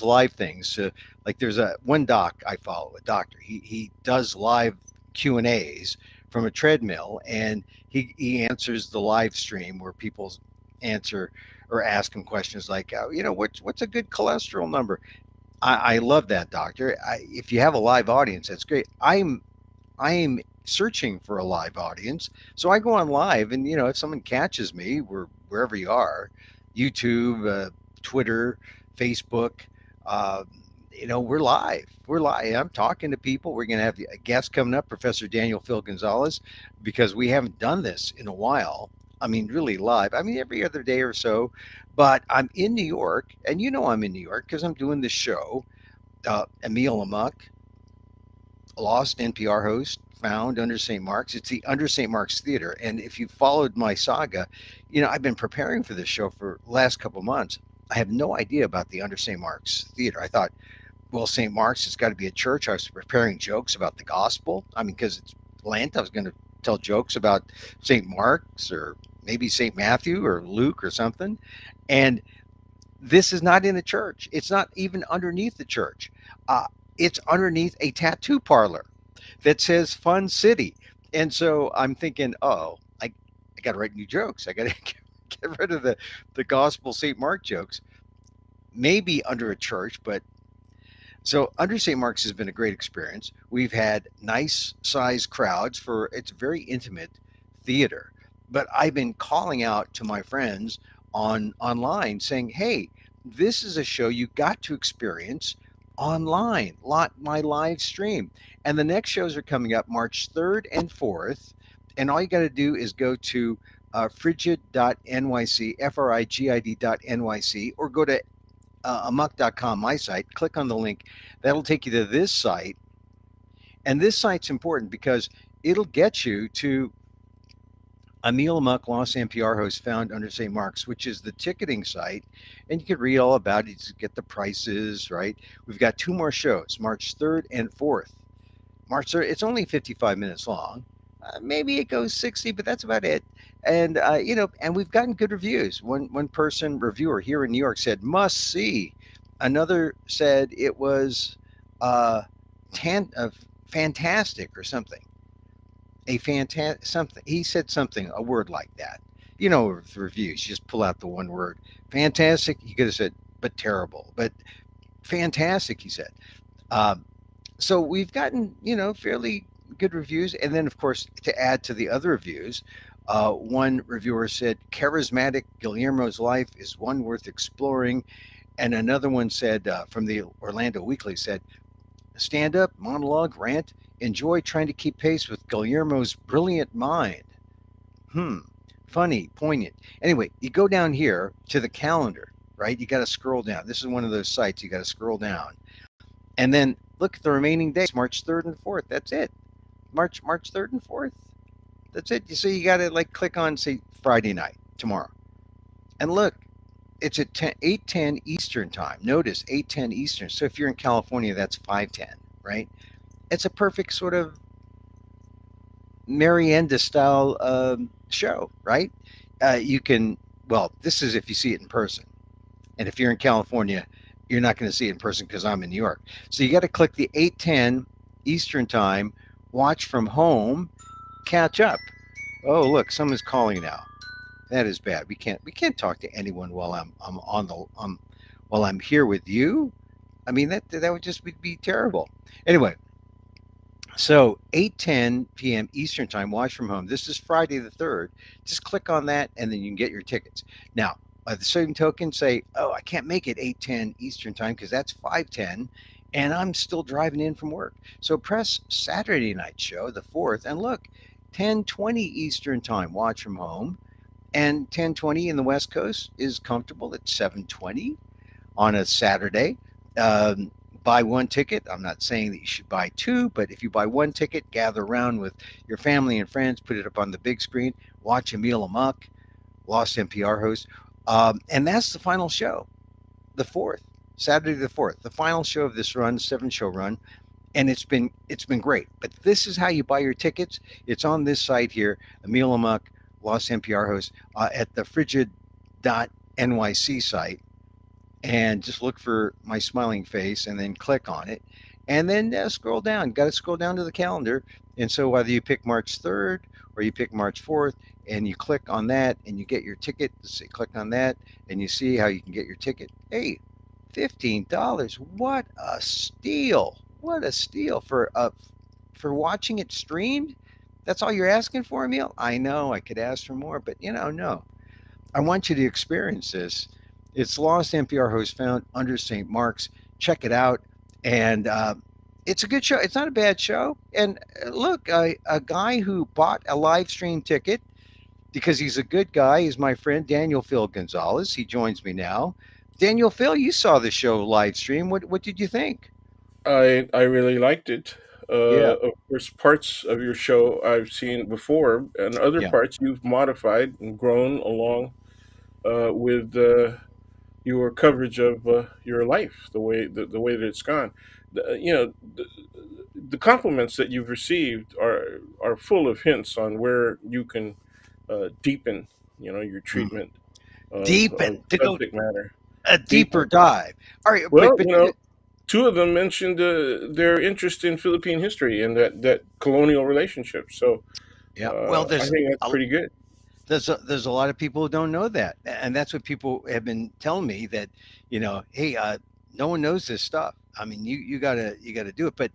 live things. Like there's one doc I follow, a doctor. He does live Q&As from a treadmill, and he answers the live stream where people answer or ask him questions like, what's a good cholesterol number? I love that, doctor. If you have a live audience, that's great. I am searching for a live audience, so I go on live, and if someone catches me, wherever you are, YouTube, Twitter, Facebook, uh, we're live. We're live. I'm talking to people. We're going to have a guest coming up, Professor Daniel Phil Gonzales, because we haven't done this in a while. I mean, really live. I mean, every other day or so. But I'm in New York, and I'm in New York because I'm doing this show. Emil Amok, lost NPR host, found under St. Mark's. It's the Under St. Mark's Theater. And if you followed my saga, I've been preparing for this show for the last couple of months. I have no idea about the Under St. Mark's Theater. I thought, well, St. Mark's, it's got to be a church. I was preparing jokes about the gospel. I mean, because it's Lent, I was going to tell jokes about St. Mark's or maybe St. Matthew or Luke or something. And this is not in a church. It's not even underneath the church. Uh, it's underneath a tattoo parlor that says Fun City. And so I'm thinking, I got to write new jokes. I got to get rid of the gospel St. Mark jokes, maybe under a church. But so under St. Mark's has been a great experience. We've had nice size crowds for it's very intimate theater. But I've been calling out to my friends online saying, hey, this is a show you got to experience online, my live stream. And the next shows are coming up March 3rd and 4th. And all you got to do is go to Frigid.NYC, Frigid.NYC, or go to amok.com, my site, click on the link. That'll take you to this site. And this site's important because it'll get you to Emil Amok, Lost NPR host, found under St. Mark's, which is the ticketing site. And you can read all about it to get the prices, right? We've got two more shows, March 3rd and 4th. March 3rd, it's only 55 minutes long. Maybe it goes 60, but that's about it. And, and we've gotten good reviews. One person reviewer here in New York said, must see. Another said it was uh, fantastic or something. A fantastic something. He said something, a word like that. With reviews, you just pull out the one word. Fantastic. He could have said, but terrible. But fantastic, he said. Um, so we've gotten, fairly good reviews. And then, of course, to add to the other reviews, one reviewer said, charismatic Guillermo's life is one worth exploring. And another one said, from the Orlando Weekly, said, stand up, monologue, rant, enjoy trying to keep pace with Guillermo's brilliant mind. Funny, poignant. Anyway, you go down here to the calendar, right? You got to scroll down. This is one of those sites you got to scroll down. And then look at the remaining days, March 3rd and 4th. That's it. March 3rd and 4th. That's it. So you got to click on, say, Friday night, tomorrow. And look, it's at 8:10 Eastern time. Notice 8:10 Eastern. So if you're in California, that's 5:10, right? It's a perfect sort of Marienda style show, right? You can, well, this is if you see it in person. And if you're in California, you're not going to see it in person because I'm in New York. So you got to click the 8:10 Eastern time, watch from home, catch up. Oh, look, someone's calling now. That is bad. We can't talk to anyone while I'm on the while I'm here with you. I mean that would just be terrible. Anyway, so 8:10 p.m. Eastern time, watch from home. This is Friday the 3rd. Just click on that and then you can get your tickets. Now, by the same token, say, oh, I can't make it 8:10 Eastern time because that's 5:10 and I'm still driving in from work. So press Saturday night show, the 4th, and look, 10:20 Eastern time, watch from home. And 10:20 in the West Coast is comfortable at 7:20 on a Saturday. Um, buy one ticket. I'm not saying that you should buy two, but if you buy one ticket, gather around with your family and friends, put it up on the big screen, watch Emil Amok, Lost NPR host. And that's the final show, the 4th, Saturday the 4th, the final show of this run, 7-show run. And it's been great. But this is how you buy your tickets. It's on this site here, Emil Amok, Lost NPR host, at the Frigid.NYC site. and just look for my smiling face and then click on it and then scroll down. Got to scroll down to the calendar. And so whether you pick March 3rd or you pick March 4th and you click on that and you get your ticket, click on that and you see how you can get your ticket. Hey, $15. What a steal. What a steal for watching it streamed. That's all you're asking for, Emil? I know I could ask for more, but no. I want you to experience this. It's Lost NPR host found under St. Mark's. Check it out. And it's a good show. It's not a bad show. And look, a guy who bought a live stream ticket because he's a good guy is my friend Daniel Phil Gonzales. He joins me now. Daniel Phil, you saw the show live stream. What did you think? I really liked it. Yeah, Of course, parts of your show I've seen before, and other yeah. parts you've modified and grown along with your coverage of your life, the way that it's gone. The compliments that you've received are full of hints on where you can deepen, your Mm. treatment of Deepen to go subject matter. a deeper Deepen. dive. All right, Well, but two of them mentioned their interest in Philippine history and that colonial relationship. So yeah. Well, I think that's pretty good. there's a lot of people who don't know that, and that's what people have been telling me that, hey, no one knows this stuff. I mean, you gotta do it. But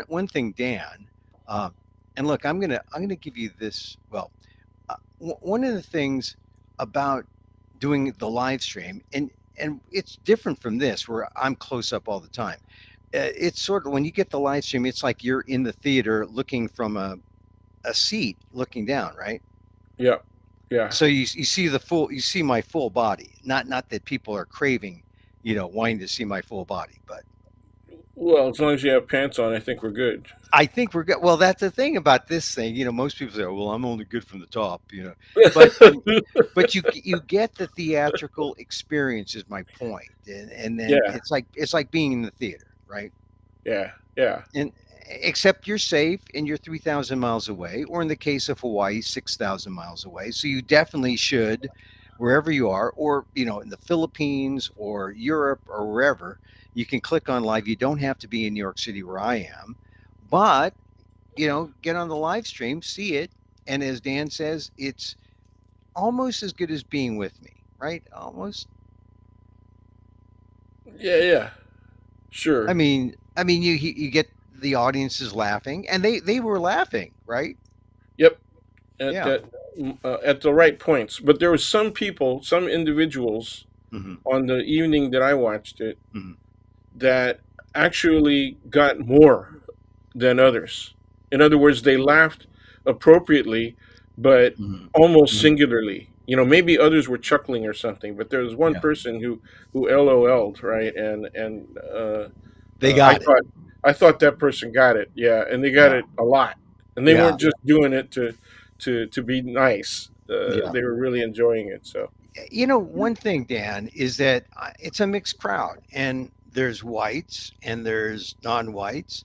one thing, Dan, uh, and look, I'm gonna give you this. Well, one of the things about doing the live stream, and it's different from this, where I'm close up all the time. It's sort of when you get the live stream, it's like you're in the theater looking from a seat, looking down, right? Yeah, yeah. So you see you see my full body. Not that people are craving, wanting to see my full body, but Well, as long as you have pants on, I think we're good. I think we're good. Well, that's the thing about this thing. Most people say, "Well, I'm only good from the top." But but you get the theatrical experience is my point, and then Yeah, it's like being in the theater, right? yeah, yeah, And except you're safe and you're 3,000 miles away, or in the case of Hawaii, 6,000 miles away. So you definitely should, wherever you are, or in the Philippines or Europe or wherever, you can click on live. You don't have to be in New York City where I am, but get on the live stream, see it, and as Dan says, it's almost as good as being with me, right? Almost. yeah, yeah. I Sure. mean, I mean, you get the audiences laughing, and they were laughing, right? Yep. At Yeah. that, at the right points. But there was some people, some individuals Hmm. on the evening that I watched it Hmm. that actually got more than others. In other words, they laughed appropriately, but Hmm. almost Hmm. singularly. Maybe others were chuckling or something, but there was one Yeah. person who LOL'd, right, and They I got it. thought that person got it, yeah, and they got Yeah. it a lot, and they Yeah. weren't just doing it to be nice. Yeah. They were really enjoying it. So, One thing, Dan, is that it's a mixed crowd, and there's whites and there's non-whites.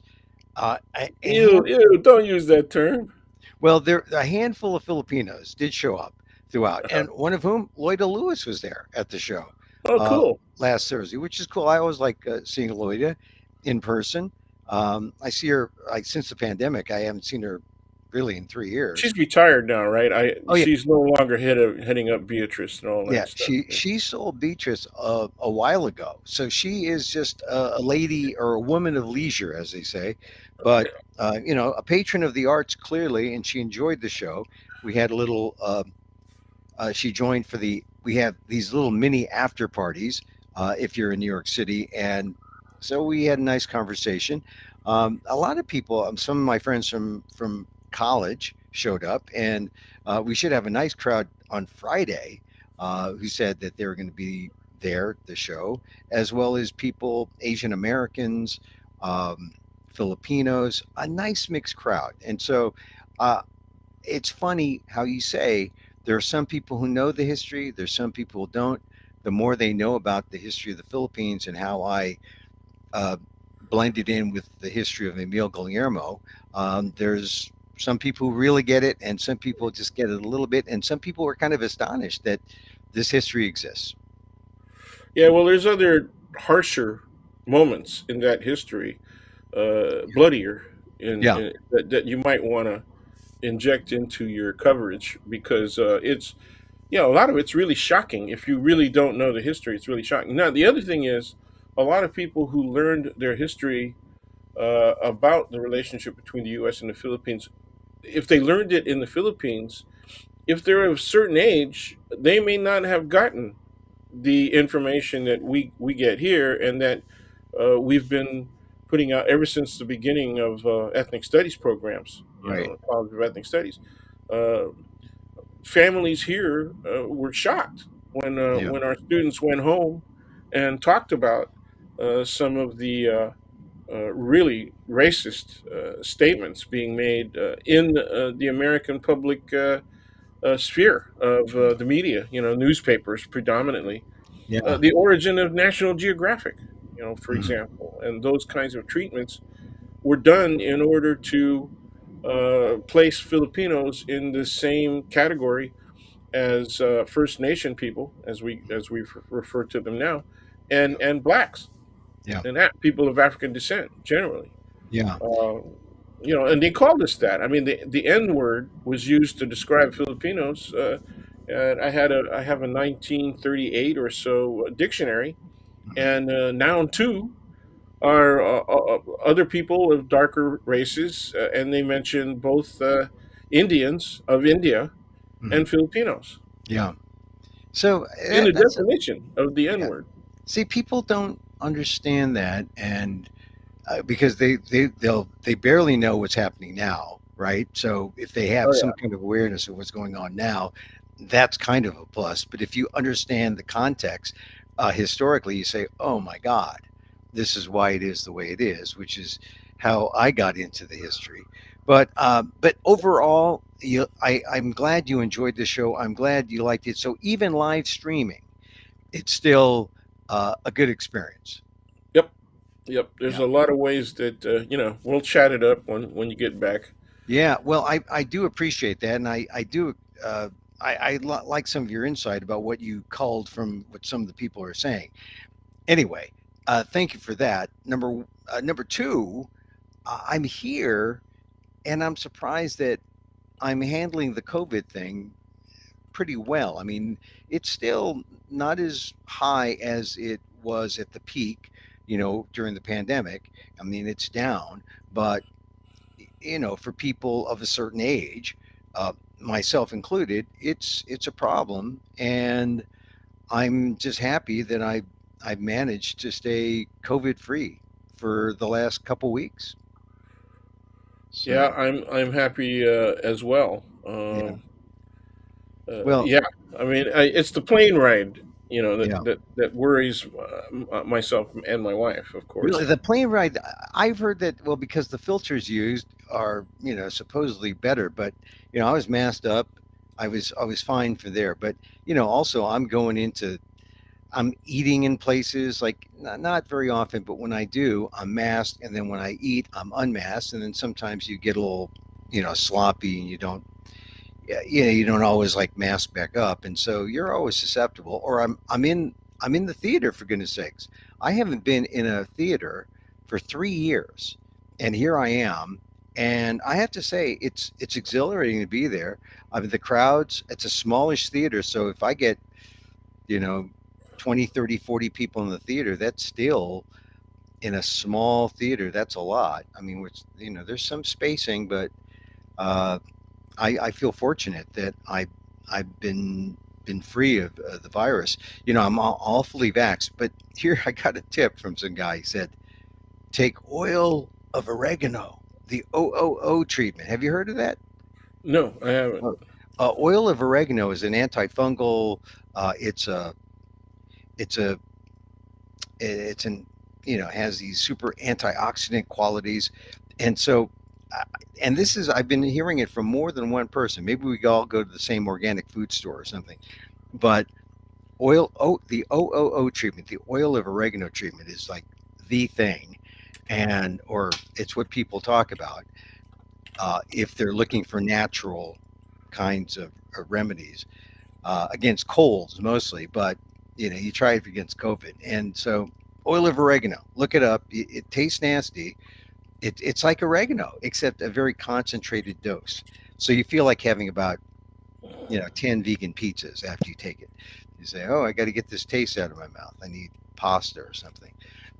A ew, hand, ew, don't use that term. well, there a handful of Filipinos did show up throughout, and one of whom, Lloyda Lewis, was there at the show Oh, uh, cool. last Thursday, which is cool. I always like seeing Lloyda in person. I see her like since the pandemic. I haven't seen her really in 3 years. She's retired now, right? Oh yeah, She's no longer heading up Beatrice and all yeah. that stuff. She sold Beatrice a while ago, so she is just a lady or a woman of leisure, as they say. But a patron of the arts clearly, and she enjoyed the show. We had a little. She joined for the. We have these little mini after parties if you're in New York City, and so we had a nice conversation. A lot of people, some of my friends from college showed up, and we should have a nice crowd on Friday. Who said that they were going to be there at the show, as well as people, Asian Americans, um, Filipinos, a nice mixed crowd, and so. Uh, it's funny how you say there are some people who know the history, there's some people who don't. The more they know about the history of the Philippines and how I uh, blended in with the history of Emil Guillermo, there's some people who really get it, and some people just get it a little bit, and some people are kind of astonished that this history exists. Yeah, well, there's other harsher moments in that history, bloodier, Yeah, that you might want to inject into your coverage because it's, a lot of it's really shocking. If you really don't know the history, it's really shocking. Now, the other thing is, a lot of people who learned their history about the relationship between the U.S. and the Philippines, if they learned it in the Philippines, if they're of a certain age, they may not have gotten the information that we get here, and that we've been putting out ever since the beginning of ethnic studies programs, right. College of Ethnic Studies. Uh, Families here were shocked Yeah, when our students went home and talked about some of the really racist statements being made in the American public sphere of the media, newspapers predominantly. yeah, The origin of National Geographic, for mhm, example, and those kinds of treatments were done in order to place Filipinos in the same category as First Nation people, as we refer to them now, yeah, and blacks yeah, and people of African descent generally. yeah, Uh, and they called us that. I mean, the N word was used to describe Filipinos. And I have a 1938 or so dictionary, mhm, and noun two are other people of darker races, and they mention both Indians of India mhm, and Filipinos yeah. So in the that's definition of the N yeah. word. See, people don't understand that, and because they barely know what's happening now, right? So if they have Oh some yeah, kind of awareness of what's going on now, that's kind of a plus. But if you understand the context historically, you say, "Oh my God, this is why it is the way it is," which is how I got into the history. But overall, I'm glad you enjoyed the show. I'm glad you liked it. So even live streaming, it's still a good experience. yep, yep. There's Yeah. a lot of ways that we'll chat it up when you get back. Yeah, well, I do appreciate that, and I do like some of your insight about what you culled from what some of the people are saying. Anyway, thank you for that. Number two, I'm here, and I'm surprised that I'm handling the COVID thing pretty well. I mean, it's still not as high as it was at the peak, during the pandemic. I mean, it's down, but for people of a certain age, myself included, it's a problem, and I'm just happy that I've managed to stay COVID free for the last couple weeks. Yeah, So I'm happy as well. yeah, well, Yeah, I mean, it's the plane ride, yeah. that worries myself and my wife, of Really, course. the plane ride, I've heard that, well, because the filters used are, supposedly better, but, I was masked up. I was fine for there, but, also I'm eating in places like not very often, but when I do, I'm masked, and then when I eat, I'm unmasked, and then sometimes you get a little, sloppy, and you don't always like mask back up, and so you're always susceptible. Or I'm in the theater, for goodness sakes. I haven't been in a theater for 3 years, and here I am, and I have to say it's exhilarating to be there. I mean, the crowds. It's a smallish theater, so if I get you know 20, 30, 40 people in the theater, that's still in a small theater, that's a lot. I mean, which there's some spacing, but uh, I feel fortunate that I've been free of the virus. I'm awfully vaxxed, but here I got a tip from some guy. He said, take oil of oregano, the OOO treatment. Have you heard of that? No, I haven't. Oh. Oil of oregano is an antifungal. It's a it's an has these super antioxidant qualities, and so uh, and this is I've been hearing it from more than one person. Maybe we all go to the same organic food store or something, but the OOO treatment, the oil of oregano treatment, is like the thing, and or it's what people talk about if they're looking for natural kinds of remedies against colds mostly, but you try it against COVID. And so oil of oregano, look it up. It tastes nasty. It's like oregano, except a very concentrated dose. So you feel like having about 10 vegan pizzas after you take it. You say, oh, I got to get this taste out of my mouth. I need pasta or something.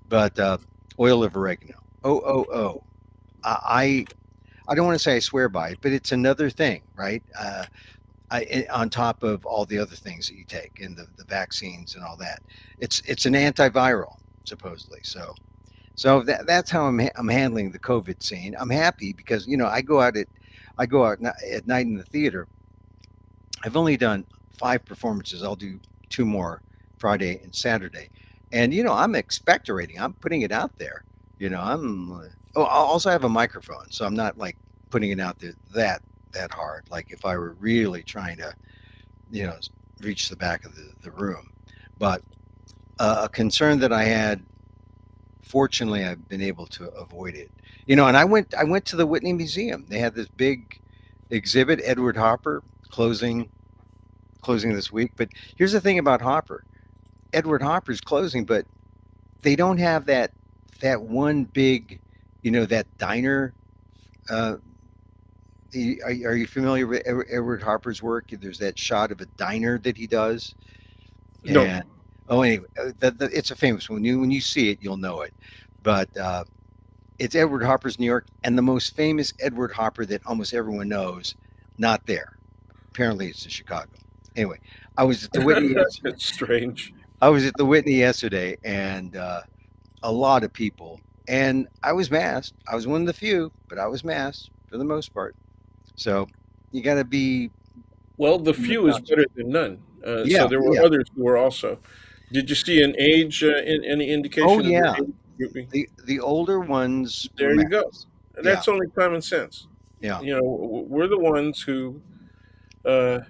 But oil of oregano, OOO. I I don't want to say I swear by it, but it's another thing, right? On top of all the other things that you take and the vaccines and all that. It's an antiviral supposedly. So that's how I'm handling the COVID scene. I'm happy because I go out at night in the theater. I've only done 5 performances. I'll do 2 more Friday and Saturday, and I'm expectorating. I'm putting it out there. I also have a microphone, so I'm not like putting it out there that hard. Like if I were really trying to you know reach the back of the room, but a concern that I had, fortunately, I've been able to avoid it. And I went to the Whitney Museum. They had this big exhibit, Edward Hopper, closing this week. But here's the thing about Hopper. Edward Hopper's closing, but they don't have that one big, that diner. Uh, are you familiar with Edward Harper's work? There's that shot of a diner that he does, No, and oh, anyway, it's a famous one. When you see it, you'll know it. But it's Edward Hopper's New York, and the most famous Edward Hopper that almost everyone knows, not there. Apparently, it's in Chicago. Anyway, I was at the Whitney. it's strange. I was at the Whitney yesterday, and a lot of people, and I was masked. I was one of the few, but I was masked for the most part. So you got to be Well, the you know, few is conscious. better than none. So Yeah, there were yeah. others who were also. Did you see an age, any Oh indication of their yeah. age grouping? The older ones were There you go. masked. Yeah, That's only common sense. yeah, We're the ones who, are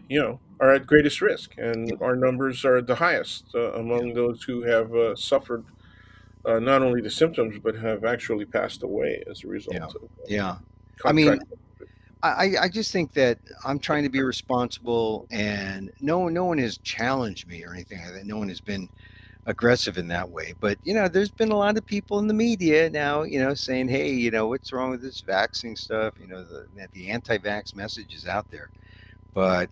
at greatest risk, and yeah, our numbers are the highest yeah, among those who have suffered not only the symptoms but have actually passed away as a yeah, result of yeah. I mean, contracting. I just think that I'm trying to be responsible, and no one has challenged me or anything like that. No one has been aggressive in that way. But there's been a lot of people in the media now, saying, hey, what's wrong with this vaccine stuff? The anti-vax message is out there, but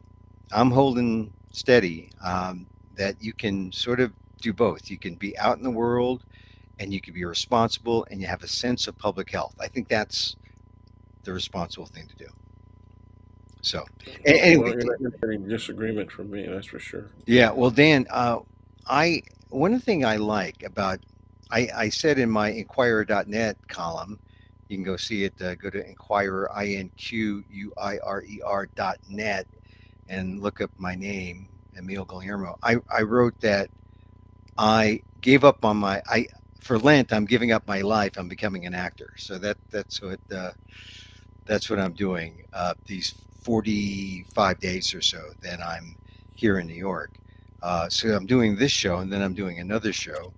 I'm holding steady. That you can sort of do both. You can be out in the world, and you can be responsible, and you have a sense of public health. I think that's the responsible thing to do. So, Well, anyway, you're not going to get any disagreement from me, that's for sure. yeah. Well, Dan, I one thing I like about I said in my Inquirer.net column, you can go see it. Go to Inquirer, INQUIRER.net, and look up my name, Emil Guillermo. I wrote that I gave up on my I for Lent. I'm giving up my life. I'm becoming an actor. So that's what I'm doing. These 45 days or so that I'm here in New York. So I'm doing this show, and then I'm doing another show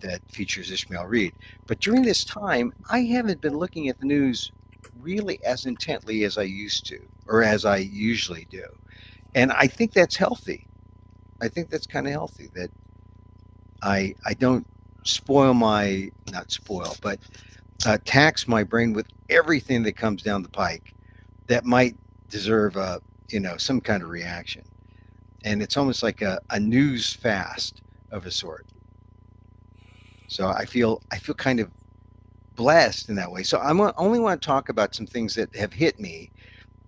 that features Ishmael Reed. But during this time, I haven't been looking at the news really as intently as I used to, or as I usually do. And I think that's healthy. I think that's kind of healthy that I don't spoil my not spoil, but tax my brain with everything that comes down the pike that might deserve some kind of reaction. And it's almost like a news fast of a sort. So I feel kind of blessed in that way. So only want to talk about some things that have hit me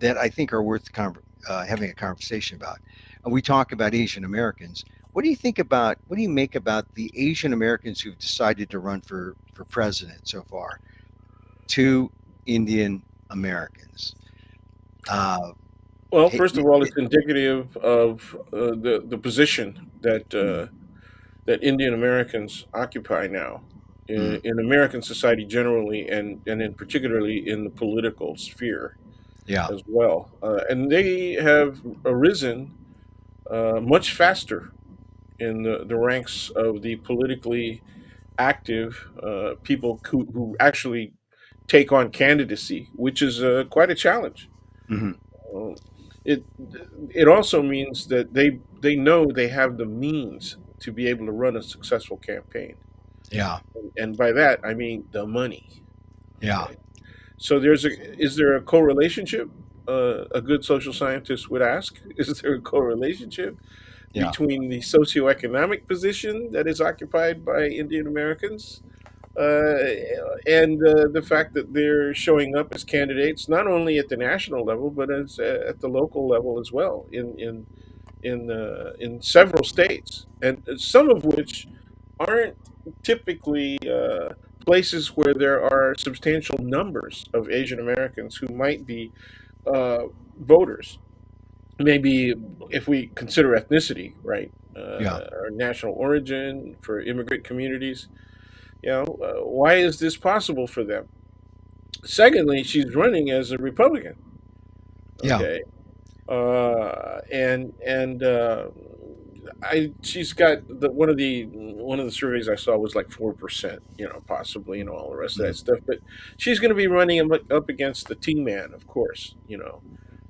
that I think are worth having a conversation about. We talk about Asian Americans. What do you think about? What do you make about the Asian Americans who've decided to run for president so far? Two Indian Americans. Uh, Well, hey, first of all, it's indicative of the position that Indian Americans occupy now mm, in American society generally, and in particularly in the political sphere yeah. as well. And they have arisen much faster in the ranks of the politically active people who actually take on candidacy, which is quite a challenge. Hmm. Uh, it it also means that they know they have the means to be able to run a successful campaign. Yeah. And by that, I mean the money. Yeah. Okay. So is there a correlationship? A good social scientist would ask, is there a correlationship Yeah. between the socioeconomic position that is occupied by Indian Americans and the fact that they're showing up as candidates not only at the national level but as at the local level as well in several states, and some of which aren't typically places where there are substantial numbers of Asian Americans who might be uh, voters. Maybe if we consider ethnicity, right, Yeah. or national origin for immigrant communities, why is this possible for them? Secondly, she's running as a Republican. Yeah. Okay, and I she's got one of the surveys I saw was like 4%, possibly, all the rest of that Mhm. stuff. But she's going to be running up against the T Man, of course,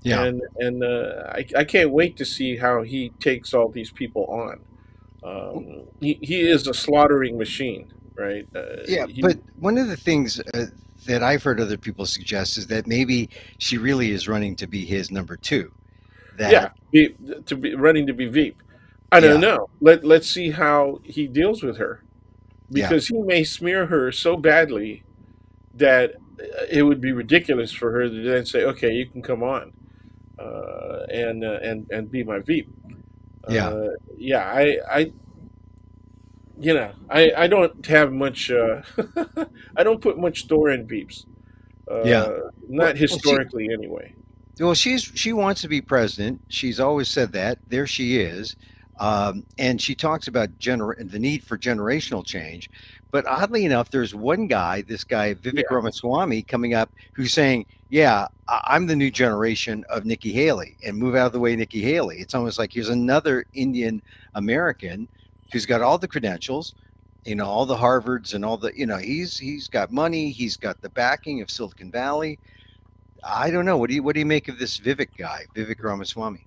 Yeah. and I can't wait to see how he takes all these people on. He is a slaughtering machine, right? Yeah, He but one of the things that I've heard other people suggest is that maybe she really is running to be his number two. That, Yeah, to be running to be Veep. I don't yeah, know. Let's see how he deals with her, yeah, because he may smear her so badly that it would be ridiculous for her to then say, "Okay, you can come on and be my Veep." yeah, Uh, yeah, I don't have much. I don't put much store in Veeps. yeah. Not Well, she, historically, anyway. well, she wants to be president. She's always said that. There she is, and she talks about the need for generational change. But oddly enough, there's one guy, this guy Vivek Yeah. Ramaswamy, coming up who's saying, "Yeah, I'm the new generation of Nikki Haley, and move out of the way, Nikki Haley." It's almost like here's another Indian American who's got all the credentials, all the Harvards and all the, he's got money, he's got the backing of Silicon Valley. I don't know. What do you make of this Vivek guy, Vivek Ramaswamy?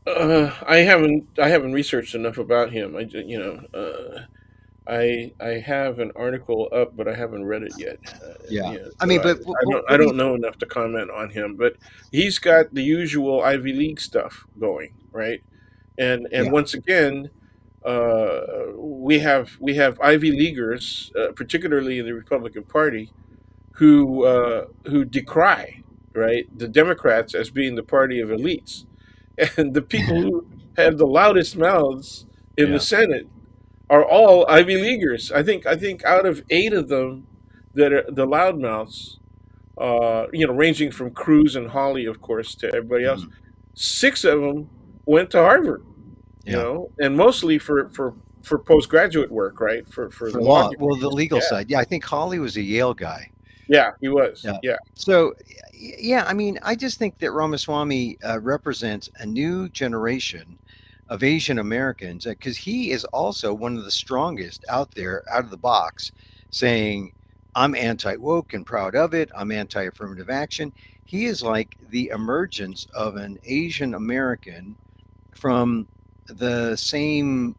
I haven't researched enough about him. I have an article up, but I haven't read it yet. Yeah, I So mean, I, but I don't I what do you? don't know enough to comment on him. But he's got the usual Ivy League stuff going, right? And Yeah, once again, we have Ivy Leaguers, particularly in the Republican Party, who decry, right, the Democrats as being the party of elites, and the people who have the loudest mouths in the yeah, Senate are all Ivy Leaguers. I think out of 8 of them that are the loudmouths, ranging from Cruz and Hawley, of course, to everybody else, mhm, 6 of them went to Harvard, yeah. and mostly for postgraduate work, right, for For law law, well, the degrees. legal Yeah, side. Yeah, I think Holly was a Yale guy. yeah, he was. Yeah. Yeah. So, yeah, I mean, I just think that Ramaswamy represents a new generation of Asian Americans because he is also one of the strongest out there, out of the box, saying, I'm anti woke and proud of it. I'm anti affirmative action. He is like the emergence of an Asian American from the same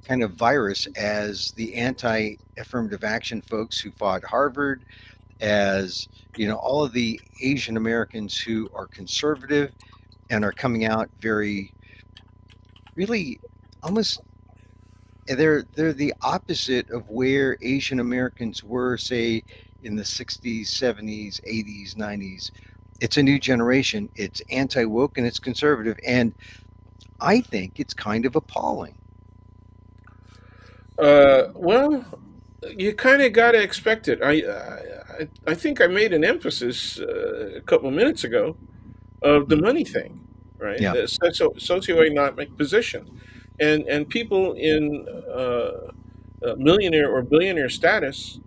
kind of virus as the anti affirmative action folks who fought Harvard, as all of the Asian Americans who are conservative and are coming out very, really, almost, they're the opposite of where Asian Americans were, say, in the 60s, 70s, 80s, 90s. It's a new generation. It's anti woke and it's conservative, and I think it's kind of appalling. Well, you kind of got to expect it. I think I made an emphasis a couple of minutes ago of the Mm, money thing, right? yeah. The socioeconomic position, and people in millionaire or billionaire status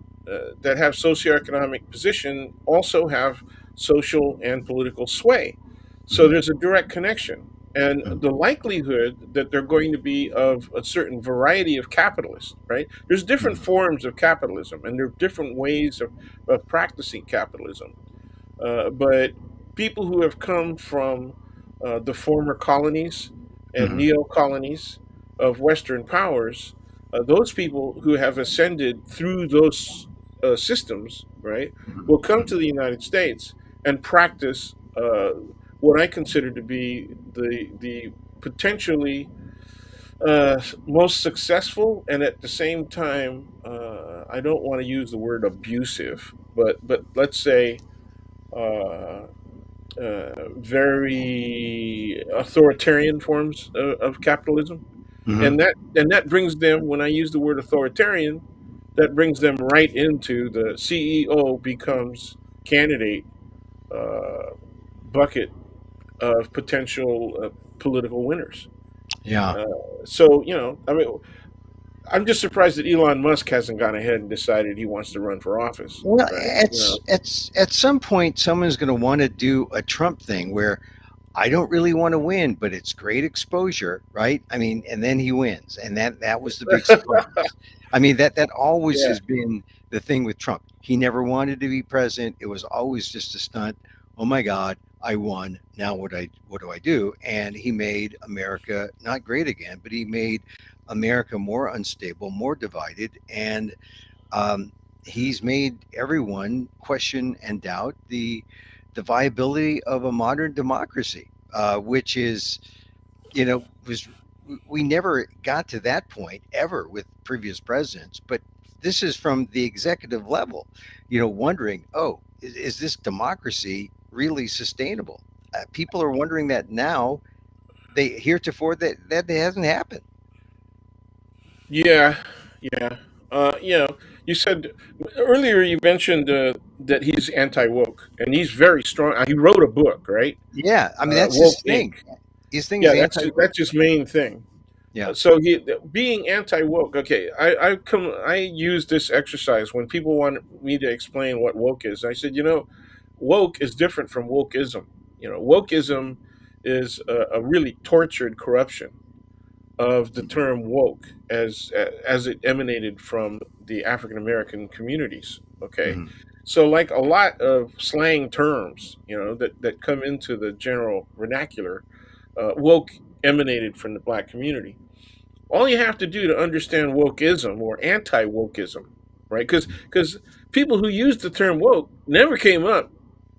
that have socioeconomic position also have social and political sway. So Mhm, there's a direct connection. And mhm, the likelihood that they're going to be of a certain variety of capitalists, right? There's different mhm, forms of capitalism, and there are different ways of practicing capitalism. But people who have come from the former colonies and mhm, neo colonies, of Western powers, those people who have ascended through those systems, right, will come to the United States and practice what I consider to be the potentially most successful, and at the same time, I don't want to use the word abusive, but let's say very authoritarian forms of capitalism, Hmm. and that brings them. When I use the word authoritarian, that brings them right into the CEO becomes candidate uh, bucket of potential political winners. Yeah. Uh, so I mean, I'm just surprised that Elon Musk hasn't gone ahead and decided he wants to run for office, Well, right? it's at some point someone's going to want to do a Trump thing where I don't really want to win, but it's great exposure, right? I mean, and then he wins, and that was the big surprise. I mean, that always Yeah. has been the thing with Trump. He never wanted to be president. It was always just a stunt. Oh my God, I won. Now what do I do? And he made America not great again, but he made America more unstable, more divided, and um, he's made everyone question and doubt the viability of a modern democracy, which is, was we never got to that point ever with previous presidents, but this is from the executive level, wondering, oh, is this democracy really sustainable? People are wondering that now. They heretofore that hasn't happened. Yeah, yeah. You said earlier you mentioned that he's anti woke, and he's very strong. He wrote a book, right? Yeah, I mean that's Woke his Inc. thing. His thing is Yeah, that's anti-woke. that's his main thing. Yeah. So he being anti woke. Okay, I use this exercise when people want me to explain what woke is. I said, woke is different from wokeism. Wokeism is a really tortured corruption of the term woke as it emanated from the African American communities. Okay, Mhm. so like a lot of slang terms, that come into the general vernacular, woke emanated from the black community. All you have to do to understand wokeism or anti-wokeism, right? Because people who use the term woke never came up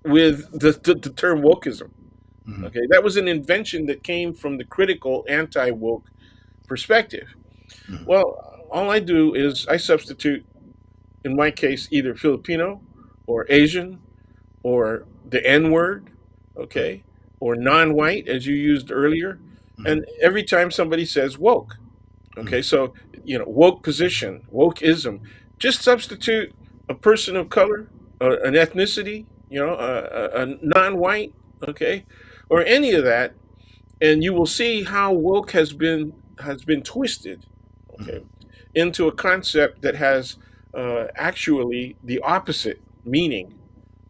with the term wokeism. Mhm. Okay, that was an invention that came from the critical anti-woke perspective. Mhm. Well, all I do is I substitute, in my case, either Filipino or Asian or the N word, okay, or non white, as you used earlier. Mhm. And every time somebody says woke, okay, Mhm. so, woke position, wokeism, just substitute a person of color, an ethnicity, a non white, okay, or any of that, and you will see how woke has been twisted, okay, Mhm. into a concept that has actually the opposite meaning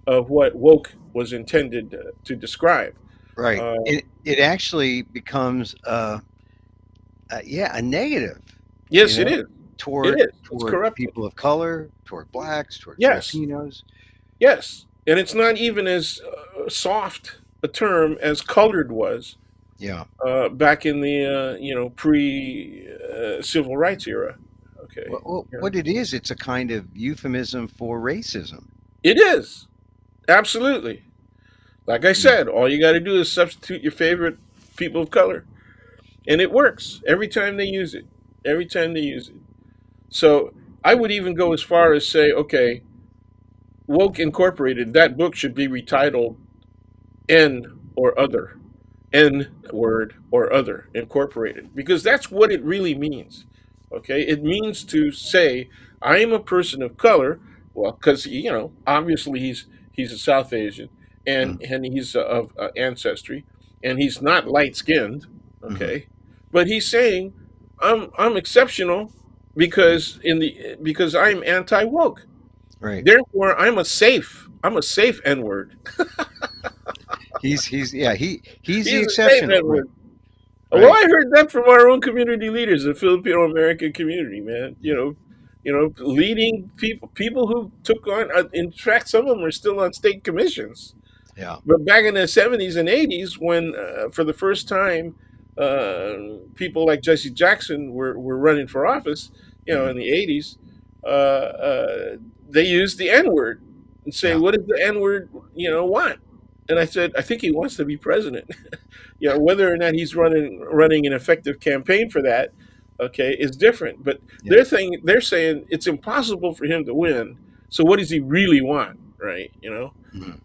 of what woke was intended to describe. Right. Uh, It actually becomes yeah, a negative, you yes, it know, is. It toward is. It's corrupted. people of color, toward blacks, toward Yes, Filipinos. yes, and it's not even as soft a term as colored was Yeah. back in the pre civil rights era. Okay, What it is, it's a kind of euphemism for racism. it is absolutely. Like I Mm. said, all you got to do is substitute your favorite people of color, and it works every time they use it. Every time they use it. So I would even go as far as say, okay, Woke Incorporated, that book should be retitled N or Other, N word or Other Incorporated, because that's what it really means. Okay, it means to say I am a person of color. Well, because obviously he's a South Asian, and Mm. he's of ancestry, and he's not light skinned. Hmm. Okay, but he's saying I'm exceptional because I'm anti woke. Right. Therefore, I'm a safe N word. He's yeah, he's the He's a safe exceptional, N right? word. Well, Right. I heard that from our own community leaders, the Filipino American community, man. Yeah. Leading people who took on. In fact, some of them are still on state commissions. Yeah. But back in the '70s and '80s, when for the first time, people like Jesse Jackson were running for office, Mhm. in the '80s, they used the N word and say, Yeah. "What does the N word, want?" And I said, "I think he wants to be president." Whether or not he's running an effective campaign for that, okay, is different. But Yeah. they're saying it's impossible for him to win. So what does he really want, right? Mhm.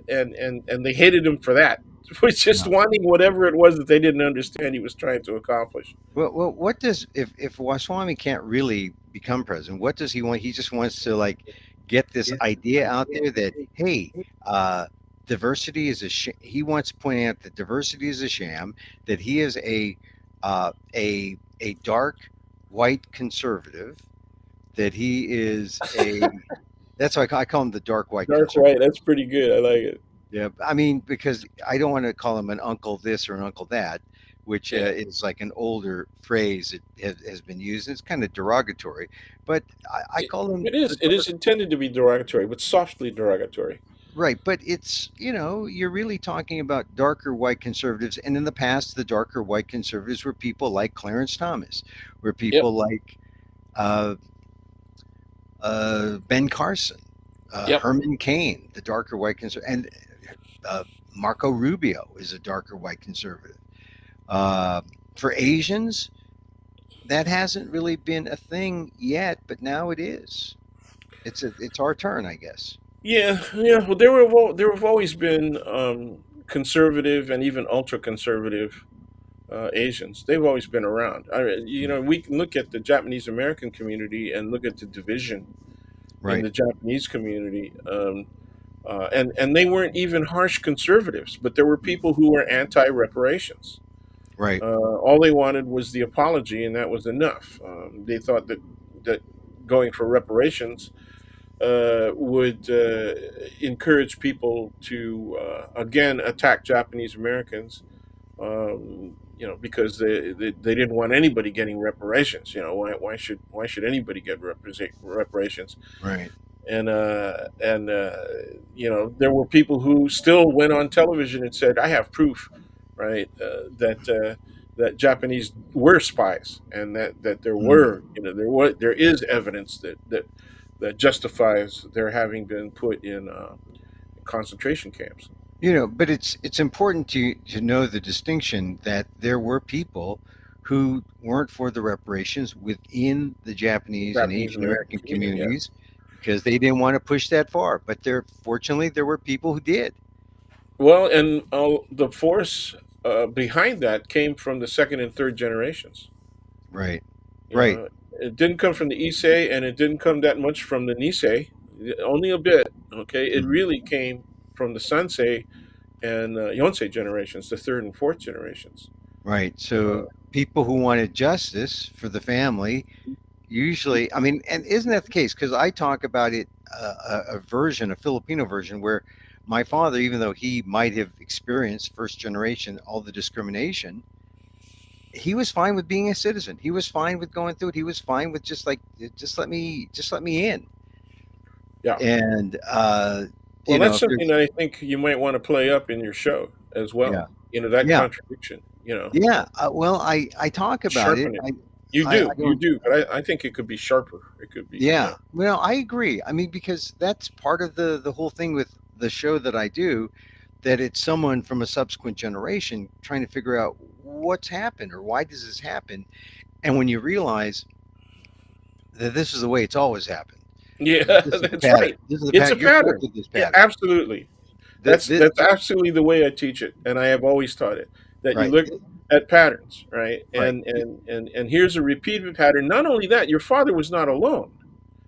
And they hated him for that, for just Yeah. wanting whatever it was that they didn't understand he was trying to accomplish. Well, what does if Waswami can't really become president? What does he want? He just wants to like get this idea out there that hey, uh, diversity is a he wants to point out that diversity is a sham. That he is a dark white conservative. That he is a that's why I call him the dark white Dark conservative. white, that's pretty good. I like it. Yeah, I mean, because I don't want to call him an uncle this or an uncle that, which Yeah, is like an older phrase that has been used. It's kind of derogatory, but I it, call him it is. the It dark, is intended to be derogatory, but softly derogatory. right. But it's, you're really talking about darker white conservatives. And in the past, the darker white conservatives were people like Clarence Thomas, were Yep, people like uh, Ben Carson, yep. Herman Cain, the darker white conservative, and uh, Marco Rubio is a darker white conservative. Uh, for Asians, that hasn't really been a thing yet, but now it is. It's our turn, I guess. Yeah, yeah. Well, there have always been conservative and even ultra conservative Asians. They've always been around. We can look at the Japanese American community and look at the division in Right, the Japanese community, and they weren't even harsh conservatives, but there were people who were anti reparations. right. All they wanted was the apology, and that was enough. They thought that going for reparations would encourage people to again attack Japanese Americans, because they didn't want anybody getting reparations. Why should anybody get reparations? Right. And there were people who still went on television and said, "I have proof, right, that Japanese were spies, and that Mm. there is evidence that justifies their having been put in concentration camps." But it's important to know the distinction that there were people who weren't for the reparations within the Japanese and Japanese Asian American American community, yeah. communities because they didn't want to push that far. But fortunately there were people who did. Well, and the force behind that came from the second and third generations. Right. You Right. know, it didn't come from the Issei, and it didn't come that much from the Nisei, only a bit. Okay, it Mhm. really came from the Sansei and Yonsei generations, the third and fourth generations. Right. Uh, So people who wanted justice for the family usually, I mean, and isn't that the case? Because I talk about it, a version, a Filipino version, where my father, even though he might have experienced first generation, all the discrimination, he was fine with being a citizen. He was fine with going through it. He was fine with just like, just let me in. yeah. And, Well, that's if something there's, that I think you might want to play up in your show as yeah, well. That yeah, contradiction. yeah. Well, I talk about it. Sharpen it. I You don't. do, but I think it could be sharper. It could be, Yeah, well, I agree. I mean, because that's part of the whole thing with the show that I do, that it's someone from a subsequent generation trying to figure out what's happened or why does this happen. And when you realize that this is the way it's always happened, yeah, this is the that's pattern. right. This is the It's a pattern. You're stuck pattern. with this Yeah, pattern. absolutely. The, That's absolutely the way I teach it, and I have always taught it. That you right, look at patterns, right? right. And here's a repeated pattern. Not only that, your father was not alone.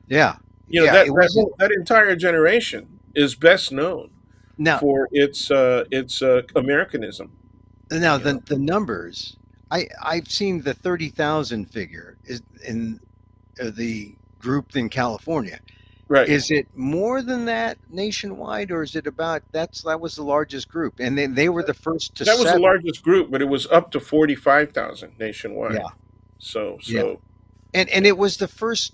Yeah, You know yeah. It wasn't. that entire generation is best known Now, for its Americanism. now You know, the numbers. I've seen the 30,000 figure is in the group in California. right? Is it more than that nationwide, or is it about that was the largest group, and then they were the first to That was the settle? largest group, but it was up to 45,000 Yeah, nationwide. So yeah, so and it was the first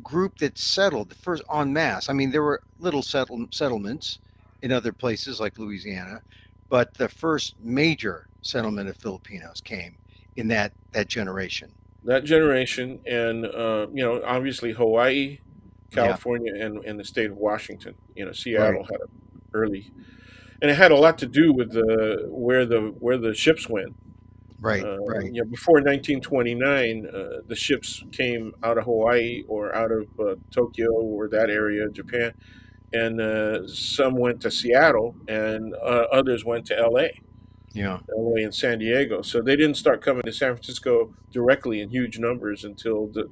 group that settled, the first en masse. I mean, there were little settlements in other places like Louisiana, but the first major. settlement of Filipinos came in that generation. That generation, and obviously Hawaii, Yeah. California, and the state of Washington. Right. Seattle had a early, and it had a lot to do with where the ships went. Right. Right. Before 1929, the ships came out of Hawaii or out of Tokyo or that area, Japan, and some went to Seattle, and others went to Yeah. LA and San Diego. So they didn't start coming to San Francisco directly in huge numbers until the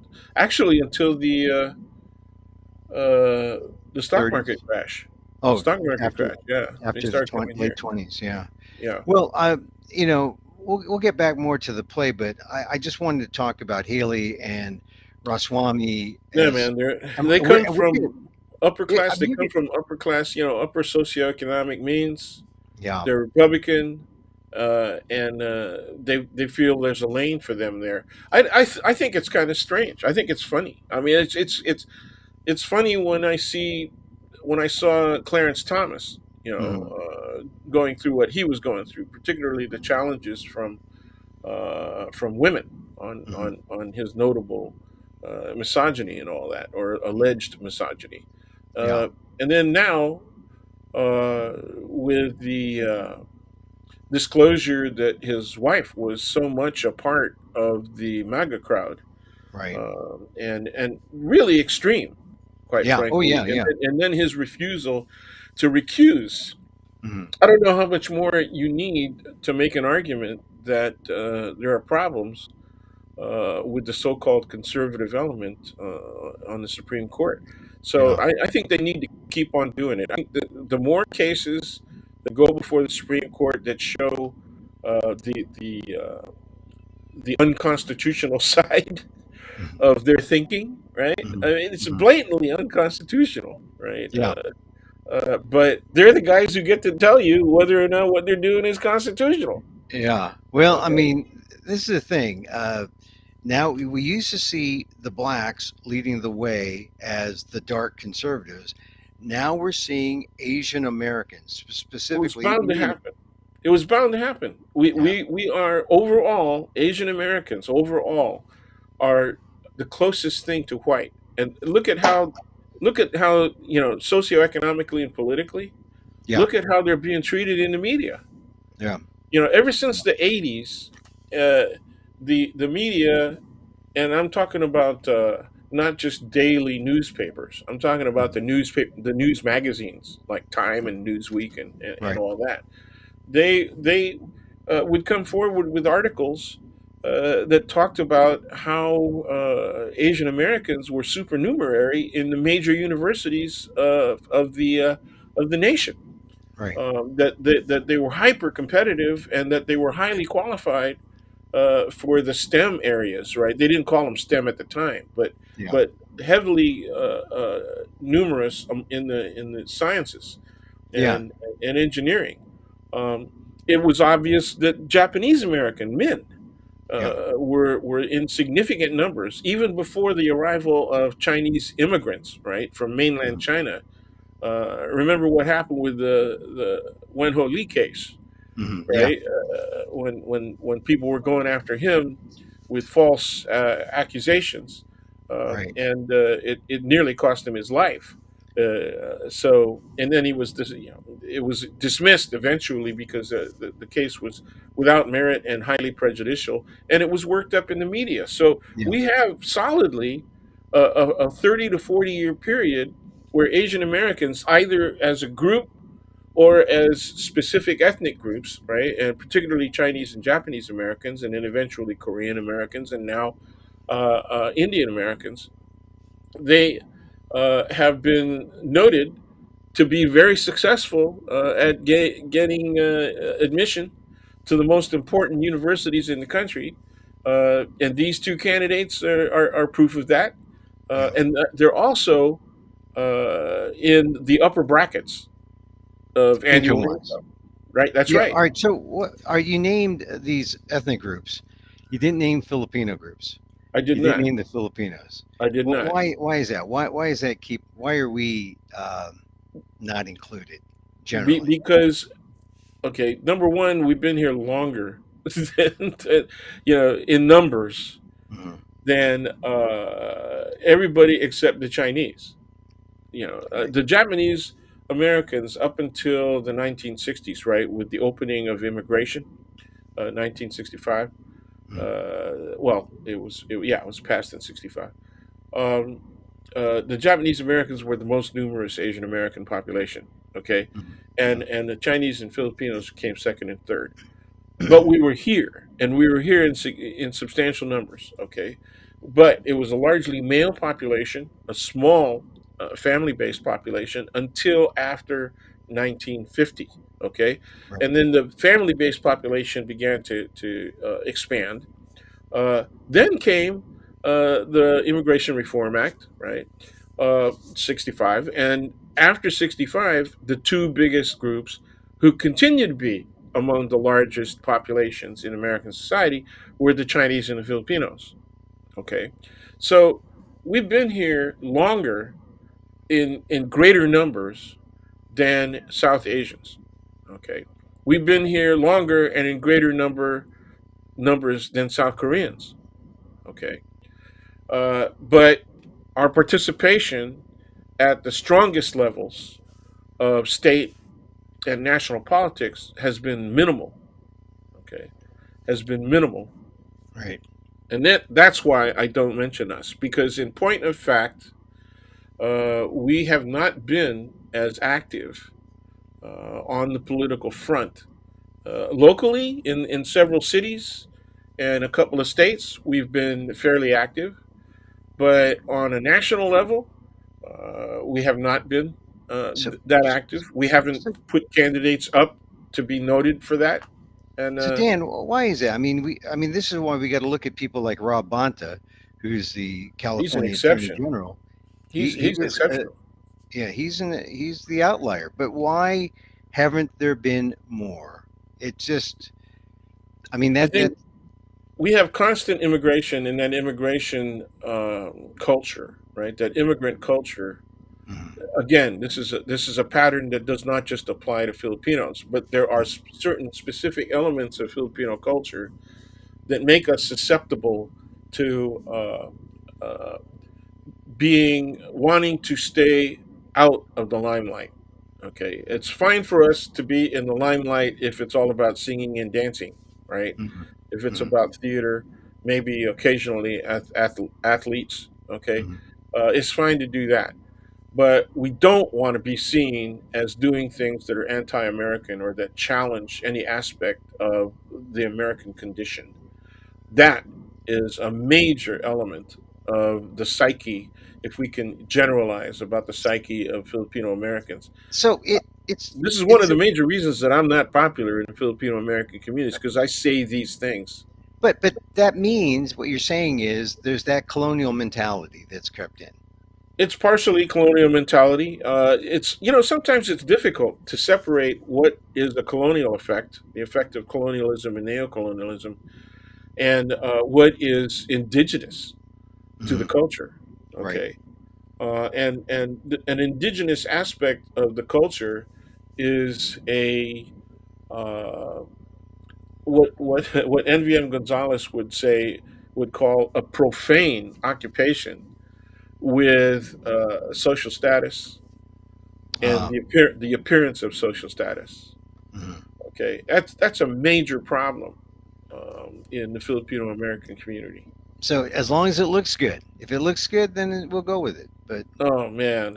stock market 30s. crash. The Oh, stock market after crash. Yeah, they after the started coming late here. 20s. Yeah. Yeah, Well, we'll get back more to the play, but I just wanted to talk about Haley and Raswamy yeah, as man. They come we're gonna, from upper I class. They mean, come from upper class. Upper socioeconomic means. yeah. They're Republican, and they feel there's a lane for them there. I think it's kind of strange. I think it's funny. I mean, it's funny when I saw Clarence Thomas, Hmm. going through what he was going through, particularly the challenges from women Hmm. on his notable misogyny and all that, or alleged misogyny, Yeah. uh, and then now with the disclosure that his wife was so much a part of the MAGA crowd, Right. and really extreme, quite Yeah. Oh frankly, yeah. and Yeah. then his refusal to recuse. Hmm. I don't know how much more you need to make an argument that there are problems with the so-called conservative element on the Supreme Court. So Yeah. I think they need to keep on doing it. I think the more cases that go before the Supreme Court that show the unconstitutional side Hmm. of their thinking, right? I Hmm. mean, it's Hmm. blatantly unconstitutional, right? Yeah. But they're the guys who get to tell you whether or not what they're doing is constitutional. Yeah. Well, I Okay. mean, this is the thing. Now we used to see the blacks leading the way as the dark conservatives. Now we're seeing Asian Americans, It was specifically bound to women. happen. It was bound to happen. We Yeah. we we are overall Asian Americans overall are the closest thing to white. And look at how socioeconomically and politically. Yeah. Look at how they're being treated in the media. Yeah. Ever since the '80s, the media, and I'm talking about not just daily newspapers. I'm talking about Mhm. the news magazines like Time and Newsweek and Right. all that. They would come forward with articles that talked about how Asian Americans were supernumerary in the major universities of the nation. Right. That they were hyper competitive and that they were highly qualified for the STEM areas. Right? They didn't call them STEM at the time, but Yeah. but heavily numerous in the sciences Yeah. and and engineering. Um, it was obvious that Japanese American men Yeah. were in significant numbers even before the arrival of Chinese immigrants, right, from mainland Mhm. China. Remember what happened with the Wen Ho Lee case, Mhm. Yeah. right? When people were going after him with false accusations, Right. and it nearly cost him his life. And then it was dismissed eventually because the case was without merit and highly prejudicial, and it was worked up in the media. So Yeah. we have solidly a 30 to 40 year period where Asian Americans, either as a group or as specific ethnic groups, right, and particularly Chinese and Japanese Americans, and then eventually Korean Americans, and now Indian Americans, they have been noted to be very successful at getting admission to the most important universities in the country. And these two candidates are proof of that. Yeah. And they're also in the upper brackets of Income annual wise. income, right? That's Yeah. right. All right. So, what are you named these ethnic groups? You didn't name Filipino groups. I did You didn't not. name the Filipinos. I did Well, not. why is that? Why is that Why are we not included Be, generally? because Okay, number one, we've been here longer than, in numbers Mhm. than everybody except the Chinese. Right. The Japanese Americans up until the 1960s, right, with the opening of immigration, 1965. Mhm. Well, it was passed in 65. Um, the Japanese Americans were the most numerous Asian American population. Okay, Mhm. and the Chinese and Filipinos came second and third. But we were here, and we were here in substantial numbers. Okay, but it was a largely male population, a small family-based population until after 1950. Okay, Right. and then the family-based population began to expand. Then came the Immigration Reform Act, right? 65. And after 65, the two biggest groups who continue to be among the largest populations in American society were the Chinese and the Filipinos. Okay. So we've been here longer in greater numbers than South Asians. Okay. We've been here longer and in greater numbers than South Koreans. Okay. But our participation at the strongest levels of state and national politics has been minimal. Okay, has been minimal, Right. and that's why I don't mention us, because in point of fact, we have not been as active on the political front locally in several cities and a couple of states. We've been fairly active, but on a national level, we have not been So, that active. We haven't so, put candidates up to be noted for that. And so Dan, why is that? I mean, this is why we got to look at people like Rob Bonta, who's the he's an California Attorney exception. General. He He's was, exceptional. yeah, he's the outlier. But why haven't there been more? It just, I mean, I that think we have constant immigration and that immigration culture, right? That immigrant culture. Mhm. Again, this is a pattern that does not just apply to Filipinos, but there are certain specific elements of Filipino culture that make us susceptible to uh, being wanting to stay out of the limelight. Okay, it's fine for us to be in the limelight if it's all about singing and dancing, right? Mhm. If it's Mhm. about theater, maybe occasionally athletes. Okay, Mhm. it's fine to do that, but we don't want to be seen as doing things that are anti-American or that challenge any aspect of the American condition. That is a major element of the psyche, if we can generalize about the psyche of Filipino Americans. So This is one of it's the major reasons that I'm not popular in the Filipino American communities, because I say these things. but that means what you're saying is there's that colonial mentality that's crept in. It's partially colonial mentality. It's sometimes it's difficult to separate what is a colonial effect, the effect of colonialism and neocolonialism, and what is indigenous to the Mhm. culture. Right. Okay, an indigenous aspect of the culture is a what NVM Gonzalez would call a profane occupation with social status and Uh, the appearance of social status. mhm. Okay, that's a major problem in the Filipino American community. So as long as it looks good, if it looks good, then we'll go with it. But Oh man!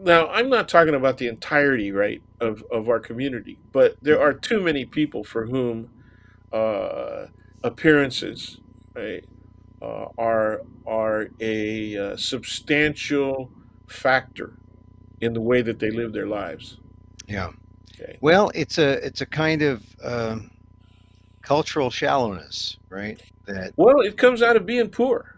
Now I'm not talking about the entirety, right, of our community, but there are mhm. too many people for whom uh, appearances, right, are a substantial factor in the way that they live their lives. Yeah. Okay. Well, it's a kind of cultural shallowness, right? That Well, it comes out of being poor.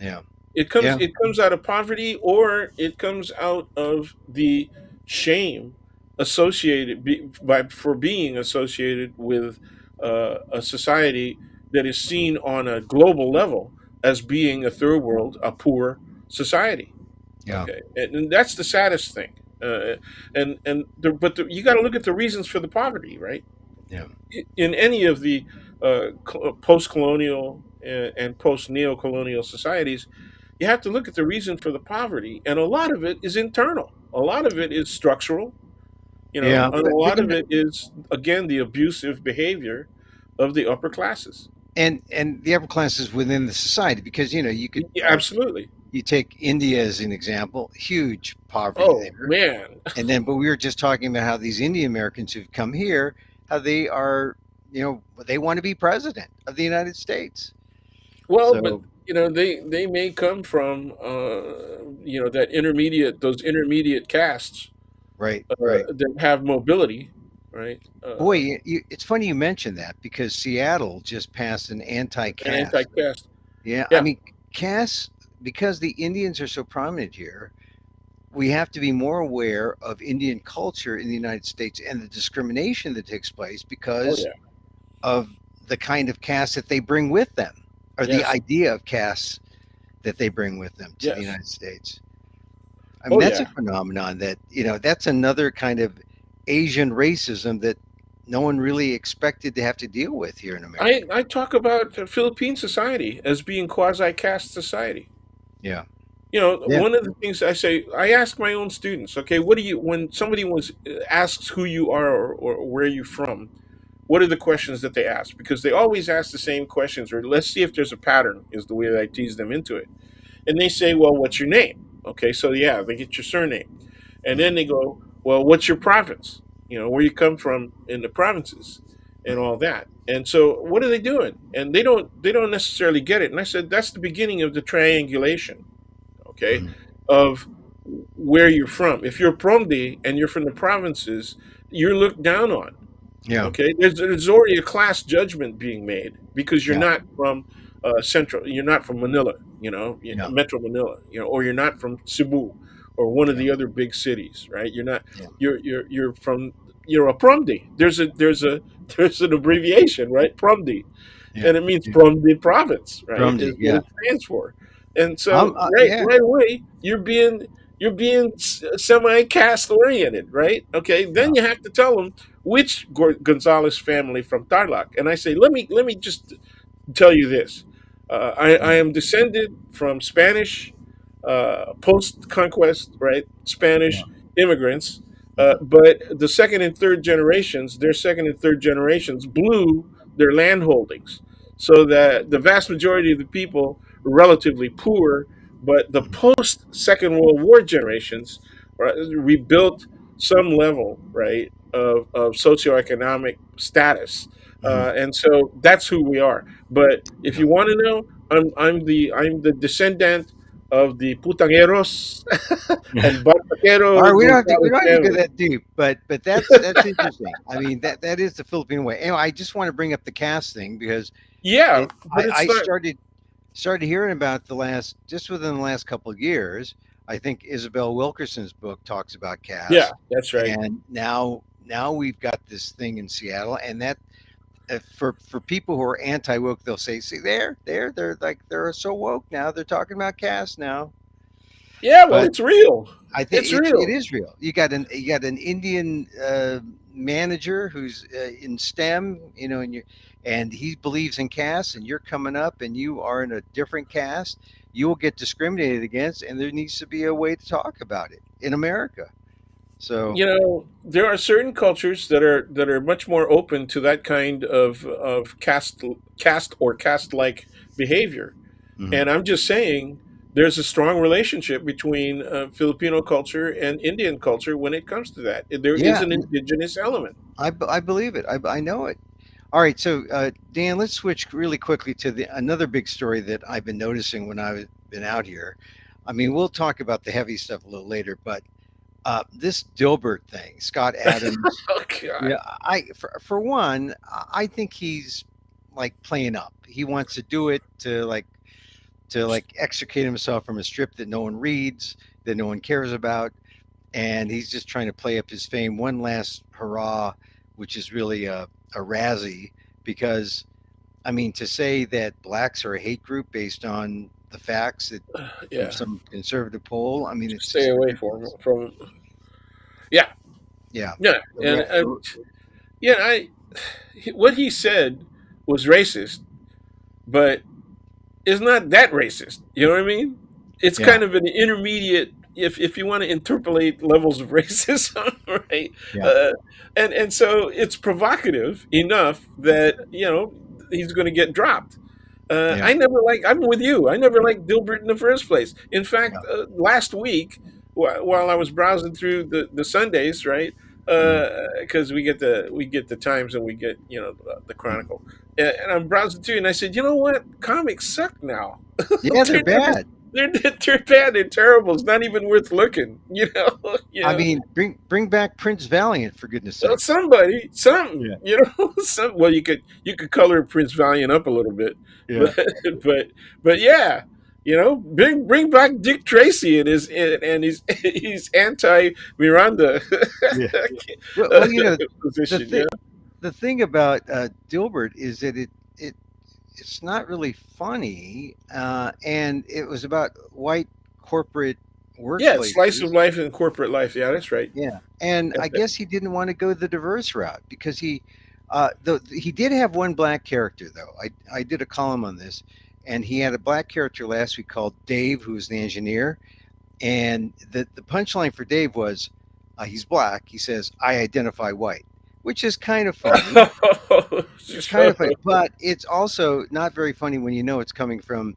yeah, It comes yeah, it comes out of poverty, or it comes out of the shame associated by for being associated with a society that is seen on a global level as being a third world, a poor society. yeah. Okay, and that's the saddest thing. uh, you got to look at the reasons for the poverty, right? Yeah. In any of the post-colonial and post-neo-colonial societies, you have to look at the reason for the poverty, and a lot of it is internal. A lot of it is structural, Yeah, and a but lot you of know, it is again the abusive behavior of the upper classes. and the upper classes within the society, because you could Yeah, like absolutely. you take India as an example, huge poverty Oh there. man. And then, but we were just talking about how these Indian Americans who've come here, how they are, they want to be president of the United States. Well, but So, they may come from that intermediate those intermediate castes right, right. that have mobility, right? Boy, it's funny you mentioned that because Seattle just passed an An anti-caste. anti-caste. Yeah, I Yeah. mean, caste, because the Indians are so prominent here, we have to be more aware of Indian culture in the United States and the discrimination that takes place Oh because yeah. of the kind of caste that they bring with them, or the Yes. idea of caste that they bring with them to the Yes. United States. I mean, Oh that's yeah. a phenomenon that, that's another kind of Asian racism that no one really expected to have to deal with here in I America. I talk about Philippine society as being quasi caste society. Yeah. Yeah. One of the things I say, I ask my own students, okay, what do you when somebody asks who you are or where you're from, what are the questions that they ask? Because they always ask the same questions, or let's see if there's a pattern, is the way that I tease them into it. And they say, well, what's your name? Okay, so yeah, they get your surname. And then they Mm-hmm. go, well, what's your province? Where you come from in the provinces and Mm-hmm. all that. And so what are they doing? And they don't necessarily get it. And I said, that's the beginning of the triangulation, okay, Mm-hmm. of where you're from. If you're Promdi and you're from the provinces, you're looked down on. Yeah. Okay, there's already a class judgment being made because you're Yeah. not from central, you're not from Manila, Yeah. Metro Manila, or you're not from Cebu or one of Yeah. the other big cities, right? You're not, Yeah. you're from, you're a Promdi. There's an abbreviation, right? Promdi, Yeah. and it means Yeah. from the province, right? Is Drumdy. what Yeah. it stands for. And so Yeah. right away you're being semi caste oriented, right? Okay, Yeah. then you have to tell them which Gonzalez family from Tarlac, and I say let me just tell you this. I Mm. am descended from Spanish post conquest, right? Yeah. Spanish immigrants. Mm-hmm. But the second and third generations, their second and third generations blew their land holdings. So that the vast majority of the people were relatively poor, but the Mm-hmm. post Second World War generations, right, rebuilt some level, right, of socioeconomic status. Mm-hmm. And so that's who we are. But if Yeah. you want to know, I'm the descendant of the putangeros and All bartaquero right, we Gonzalez don't have to go family. that deep, but that's interesting. I mean, that is the Filipino way. Anyway, I just want to bring up the cast thing because Yeah, it but I it's not. started hearing about the last just within the last couple of years. I think Isabel Wilkerson's book talks about Yeah, caste, that's right. and now we've got this thing in Seattle, and that for people who are anti woke, they'll say, "See, they're like they're so woke now. They're talking about caste now." Yeah, well, But it's real. I think It's it real. is real. You got an Indian manager who's in STEM, and he believes in caste, and you're coming up, and you are in a different caste. You will get discriminated against, and there needs to be a way to talk about it in America. So, There are certain cultures that are much more open to that kind of caste or caste like behavior. mhm. And I'm just saying, there's a strong relationship between Filipino culture and Indian culture when it comes to that. There is Yeah, an indigenous element. I believe it. I know it. All right, so Dan, let's switch really quickly to another big story that I've been noticing when I've been out here. I mean, we'll talk about the heavy stuff a little later, but this Dilbert thing, Scott Adams. Oh God. For one, I think he's like playing up. He wants to do it to extricate himself from a strip that no one reads, that no one cares about, and he's just trying to play up his fame one last hurrah, which is really a Razzie, because I mean to say that blacks are a hate group based on the facts that from Yeah. some conservative poll, I mean it's Stay just away from ridiculous. from. Yeah, Yeah. yeah, and yeah, I what he said was racist, but it's not that racist. You know what I mean? It's Yeah. kind of an intermediate, if you want to interpolate levels of racism, right? Yeah. Uh, and so it's provocative enough that he's going to get dropped. Yeah. I never like. I'm with you. I never liked Dilbert in the first place. In Yeah. fact, last week, while I was browsing through the Sundays, right? Mhm. Because we get the Times and we get the Mhm. Chronicle, and I'm browsing through, and I said, you know what, comics suck now. Yeah, they're they're not just bad. they're bad. They're terrible. It's not even worth looking. You I know. mean, bring back Prince Valiant for goodness Well, sakes. somebody, something, Yeah. well, you could color Prince Valiant up a little bit, Yeah. but but but yeah, bring back Dick Tracy and his he's anti Miranda Yeah. Well, the position. thing Yeah, the thing about Dilbert is that it it's not really funny, and it was about white corporate yeah, slice workplaces. of life and corporate life. Yeah, that's right. Yeah, and I guess he didn't want to go the diverse route because he did have one black character though. I did a column on this, and he had a black character last week called Dave, who's the engineer, and the punchline for Dave was, he's black. He says, "I identify white," which is kind of funny. It's kind So, of funny, but it's also not very funny when you know it's coming from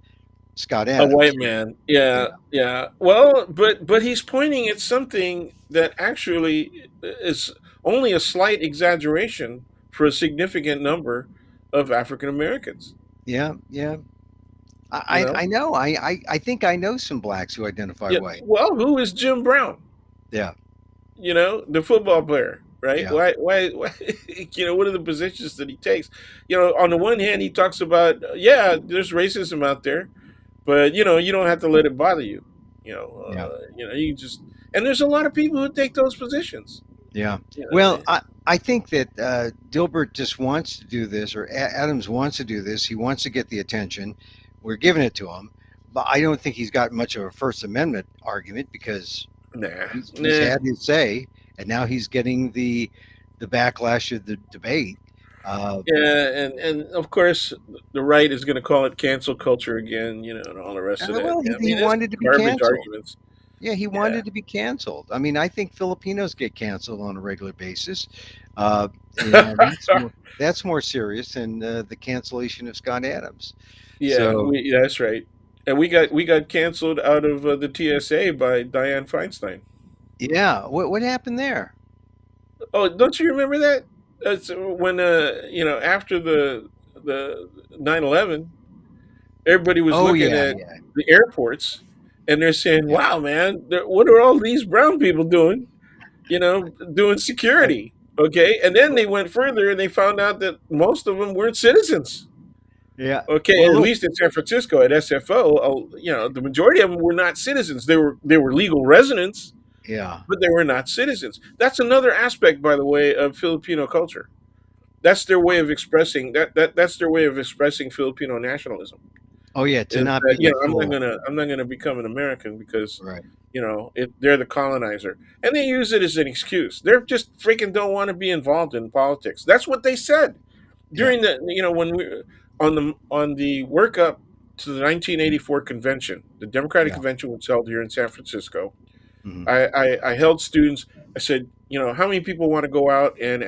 Scott a white Adams. man. Yeah, Yeah, yeah. Well, but he's pointing at something that actually is only a slight exaggeration for a significant number of African Americans. yeah, yeah. You I know. know. I think I know some blacks who identify Yeah. white. Well, who is Jim Brown? Yeah, The football player, right? yeah, Why? What are the positions that he takes? On the one hand, he talks about, yeah, there's racism out there, but you don't have to let it bother you. yeah, You just and there's a lot of people who take those positions. yeah. You know, Well, I think that Dilbert just wants to do this, or Adams wants to do this. He wants to get the attention. We're giving it to him, but I don't think he's got much of a First Amendment argument because nah, he's nah. had his say, and now he's getting the backlash of the debate. Uh, Yeah, and of course the right is going to call it cancel culture again, and all the rest of that. well, I he mean, it's wanted to be garbage canceled. arguments. Yeah, he Yeah, wanted to be canceled. I mean, I think Filipinos get canceled on a regular basis. Uh, that's more serious than the cancellation of Scott Adams. So yeah, that's right. And we got canceled out of the TSA by Dianne Feinstein. yeah, what happened there? Oh, don't you remember that? That's when after the 9/11, everybody was Oh looking yeah, at yeah, the airports, and they're saying, yeah. "Wow, man, what are all these brown people doing? Doing Uh, security." Okay, and then they went further and they found out that most of them weren't citizens. yeah. Okay, Well, at look, least in San Francisco at SFO, the majority of them were not citizens. They were legal residents, yeah, but they were not citizens. That's another aspect, by the way, of Filipino culture. That's their way of expressing that's their way of expressing Filipino nationalism. oh yeah, to Is not that be the I'm not gonna become an American because right. they're the colonizer, and they use it as an excuse. They're just freaking don't want to be involved in politics. That's what they said Yeah, during the when we on the workup to the 1984 convention. The Democratic yeah, convention was held here in San Francisco. hmm I held students. I said, how many people want to go out and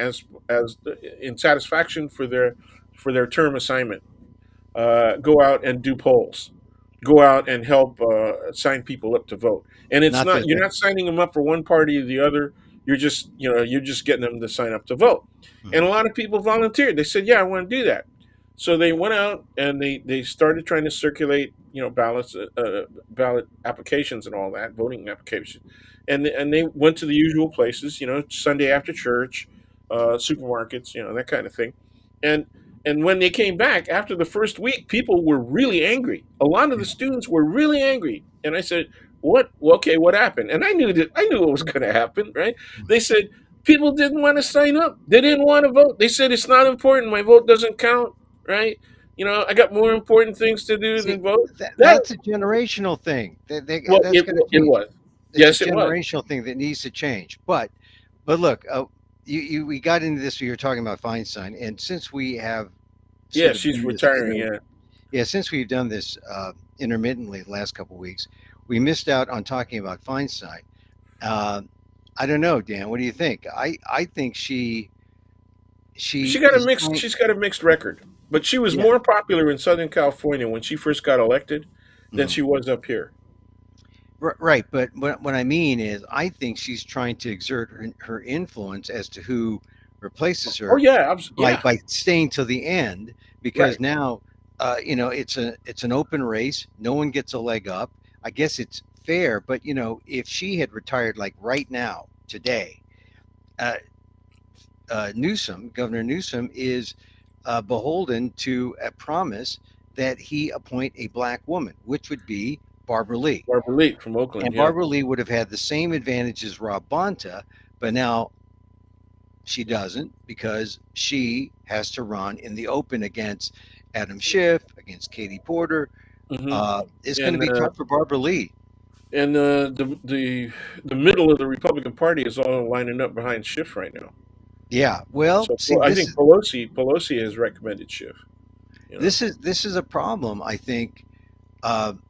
in satisfaction for their term assignment, go out and do polls, go out and help sign people up to vote. And it's not not that. you're not signing them up for one party or the other. You're just getting them to sign up to vote. And Mhm. a lot of people volunteered. They said, "Yeah, I want to do that." So they went out and they started trying to circulate ballots, ballot applications and all that, voting applications, and they went to the usual places, Sunday after church, supermarkets, that kind of thing, and and when they came back after the first week, people were really angry. A lot of the Yeah. students were really angry. And I said, "What? Well, okay, what happened?" And I knew what was going to happen, right? They said people didn't want to sign up. They didn't want to vote. They said it's not important. My vote doesn't count, right? I got more important things to do See, than vote. That that's a generational thing. well, That's it going to it change. was. it's a Yes, it was. generational thing that needs to change. But look, we got into this. We were talking about Feinstein, and since we have Yeah, sort of she's done this retiring. Yeah. yeah, since we've done this intermittently the last couple of weeks, we missed out on talking about Feinstein. Uh, I don't know, Dan. What do you think? I think she is trying. She's got a mixed record, but she was Yeah. more popular in Southern California when she first got elected than Mhm. she was up here. Right, but what I mean is, I think she's trying to exert her influence as to who replaces Oh her yeah, by yeah, staying till the end, because right. now, it's an open race. No one gets a leg up. I guess it's fair, but if she had retired like right now, today, uh, Governor Newsom is beholden to a promise that he appoint a black woman, which would be Barbara Lee. Barbara Lee from Oakland. And Yeah. Barbara Lee would have had the same advantage as Rob Bonta, but now she doesn't because she has to run in the open against Adam Schiff, against Katie Porter. Hmm. It's going to And be tough for Barbara Lee. the middle of the Republican Party is all lining up behind Schiff right now. Yeah. Well, So see, I this think is Pelosi has recommended Schiff. You know. this is a problem. I think.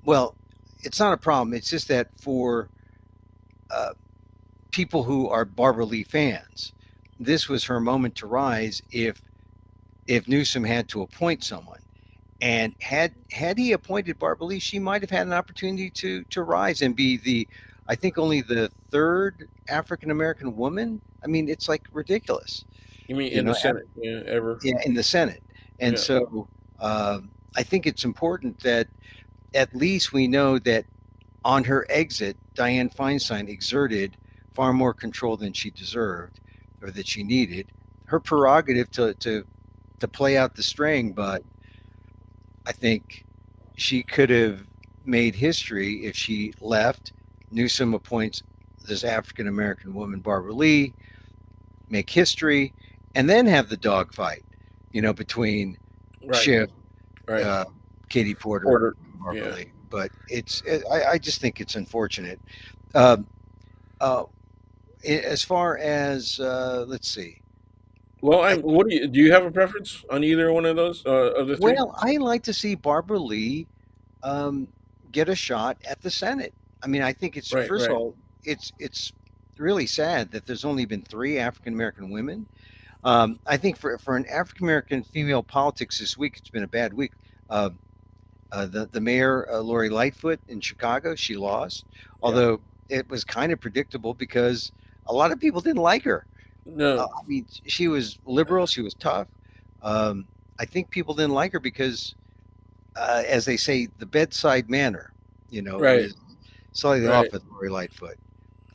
Well, it's not a problem. It's just that for uh, people who are Barbara Lee fans, this was her moment to rise. If Newsom had to appoint someone. And had he appointed Barbara Lee, she might have had an opportunity to rise and be I think only the third African American woman. I mean, it's like ridiculous, You mean you in the know, Senate? Yeah, ever? yeah, in the Senate. And Yeah. so I think it's important that at least we know that on her exit, Dianne Feinstein exerted far more control than she deserved or that she needed. Her prerogative to play out the string, but I think she could have made history if she left. Newsom appoints this African American woman, Barbara Lee, make history, and then have the dogfight, between Right. Schiff, Right. uh, Katie Porter, Porter. and Barbara Yeah. Lee. But I just think it's unfortunate. Uh, uh, as far as, let's see, Well, I What do you have a preference on either one of those of the three? well, I like to see Barbara Lee um, get a shot at the Senate. I mean, I think it's Right. first of Right. all, it's really sad that there's only been three African American women. I think for an African American female politics this week, it's been a bad week. Uh, the mayor, Lori Lightfoot in Chicago, she lost, Yeah. although it was kind of predictable because a lot of people didn't like her. No. I mean, she was liberal, she was tough. Um, I think people didn't like her because as they say, the bedside manner, Right. was slightly Right. off with Lori Lightfoot.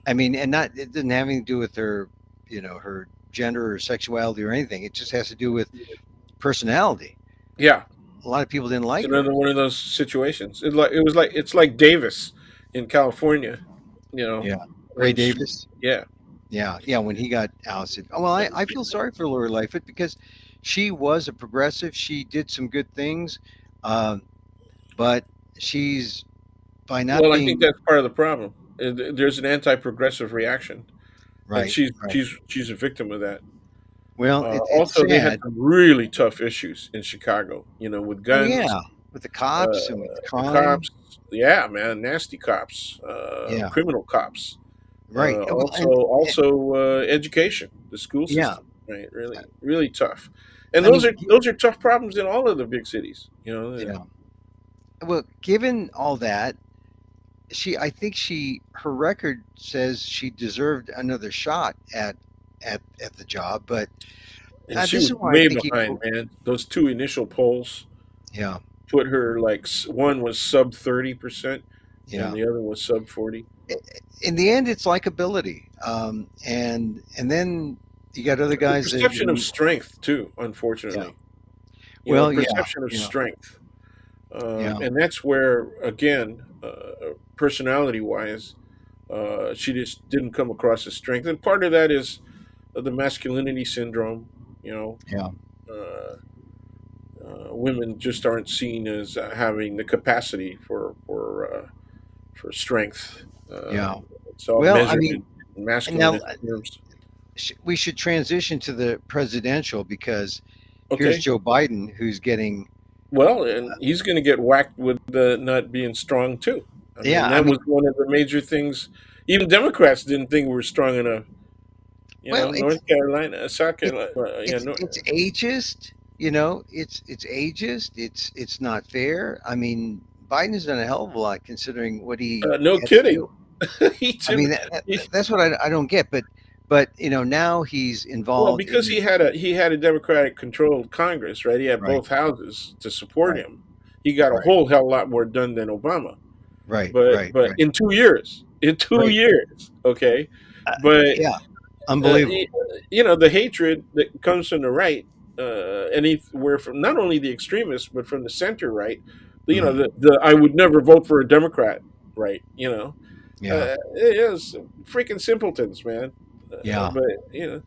I mean, and not it didn't have anything to do with her, her gender or sexuality or anything. It just has to do with personality. Yeah. A lot of people didn't It's like her. another one of those situations. It's like Davis in California. You know, Yeah, Ray when she, Davis. yeah. Yeah, when he got ousted. Oh, well, I feel sorry for Lori Lightfoot because she was a progressive. She did some good things, um, but she's by not Well, I think being that's part of the problem. There's an anti-progressive reaction, and right, right. she's a victim of that. Well, it's Also, they had sad. some really tough issues in Chicago. You know, with Oh guns, yeah, with the cops and with the the crime. cops. Yeah, man, nasty cops, Yeah, criminal cops. right. Well, Education, the school yeah, system, right? Really, really tough. And I mean, those are tough problems in all of the big cities. You know. yeah. Well, given all that, I think her record says she deserved another shot at the job, but And she this was is why I way think behind, man. Those two initial polls yeah, put her like one was sub 30%, and yeah. the other was sub 40. In the end, it's likability, and then you got other The guys that perception of strength too, yeah. unfortunately. You know, Well, yeah, perception of yeah, strength, yeah, and that's where again, personality wise, she just didn't come across as strength, and part of that is the masculinity syndrome. You know, yeah. uh, women just aren't seen as having the capacity for for strength. Yeah. It's all Well, I measured mean, in and now masculinist terms. we should transition to the presidential because here's Okay. Joe Biden who's getting. Well, and he's going to get whacked with not being strong too. I Yeah, mean, I that mean, was one of the major things. Even Democrats didn't think we were strong enough. You well, know, North Carolina, South it's Carolina. Yeah, it's no, it's ageist. You know, it's ageist. It's not fair. I mean, Biden has done a hell of a lot considering what he no had to kidding. do. he I took. mean, He, that's what I don't get. But now he's well, involved because in he had a Democratic controlled Congress, right? He had right, both houses to support right, him. He got a right, whole hell lot more done than Obama. right, But right, but right, in two right. years, okay. Uh, But yeah, uh, unbelievable. you know, the hatred that comes from the right, anywhere from not only the extremists but from the center right. You know, Hmm. the I would never vote for a Democrat, right? You know, Yeah, it is freaking simpletons, man. yeah. But you know,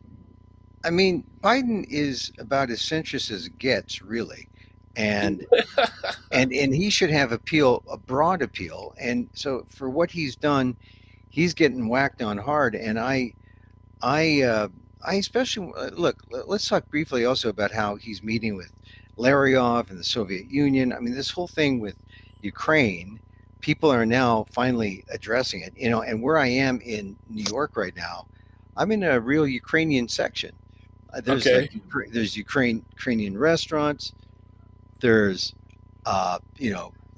I mean, Biden is about as centrist as it gets, really, and and he should have appeal, a broad appeal. And so for what he's done, he's getting whacked on hard. And I, I especially look. Let's talk briefly also about how he's meeting with Laryov and the Soviet Union. I mean, this whole thing with Ukraine, people are now finally addressing it. You know, and where I am in New York right now, I'm in a real Ukrainian section. There's okay, like there's Ukrainian restaurants. There's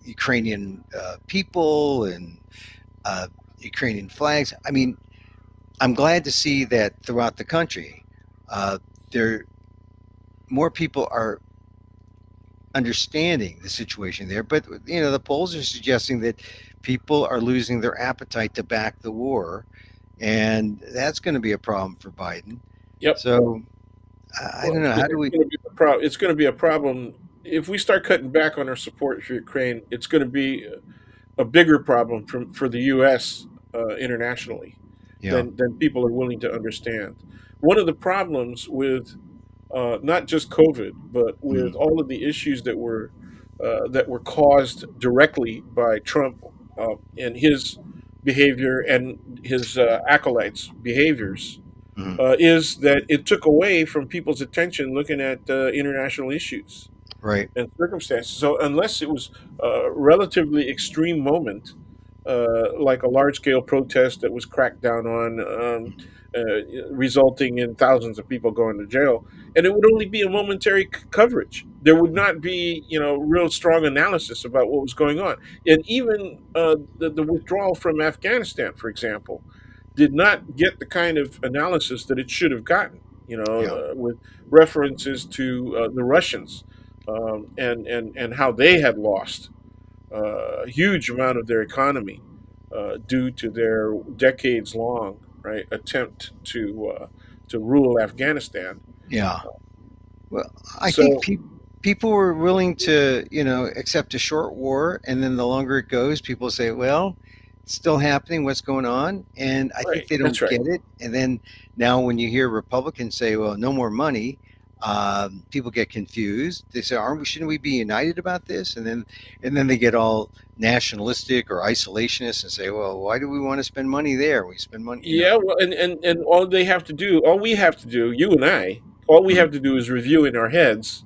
Ukrainian people and uh, Ukrainian flags. I mean, I'm glad to see that throughout the country, uh, there more people are understanding the situation there. But the polls are suggesting that people are losing their appetite to back the war, and that's going to be a problem for Biden. yep. So I Well, don't know. How do it's we? going to be a problem. It's going to be a problem if we start cutting back on our support for Ukraine. It's going to be a bigger problem for the U.S. Internationally Yeah. than people are willing to understand. One of the problems with not just COVID, but with Mm, all of the issues that were caused directly by Trump and his behavior and his acolytes' behaviors, mm, is that it took away from people's attention looking at international issues right. and circumstances. So unless it was a relatively extreme moment, like a large scale protest that was cracked down on, resulting in thousands of people going to jail, and it would only be a momentary coverage. There would not be, real strong analysis about what was going on. And even the withdrawal from Afghanistan, for example, did not get the kind of analysis that it should have gotten, Yeah. with references to the Russians, and how they had lost a huge amount of their economy due to their decades long right attempt to rule Afghanistan. Yeah. Well, I think So people were willing to, accept a short war, and then the longer it goes, people say, "Well, it's still happening. What's going on?" And I think right, they that's don't right. get it. And then now, when you hear Republicans say, "Well, no more money," people get confused. They say, "Aren't we? Shouldn't we be united about this?" And then they get all nationalistic or isolationist and say, "Well, why do we want to spend money there? We spend money." Yeah, well, and all we have to do, you and I, all we Mhm. have to do is review in our heads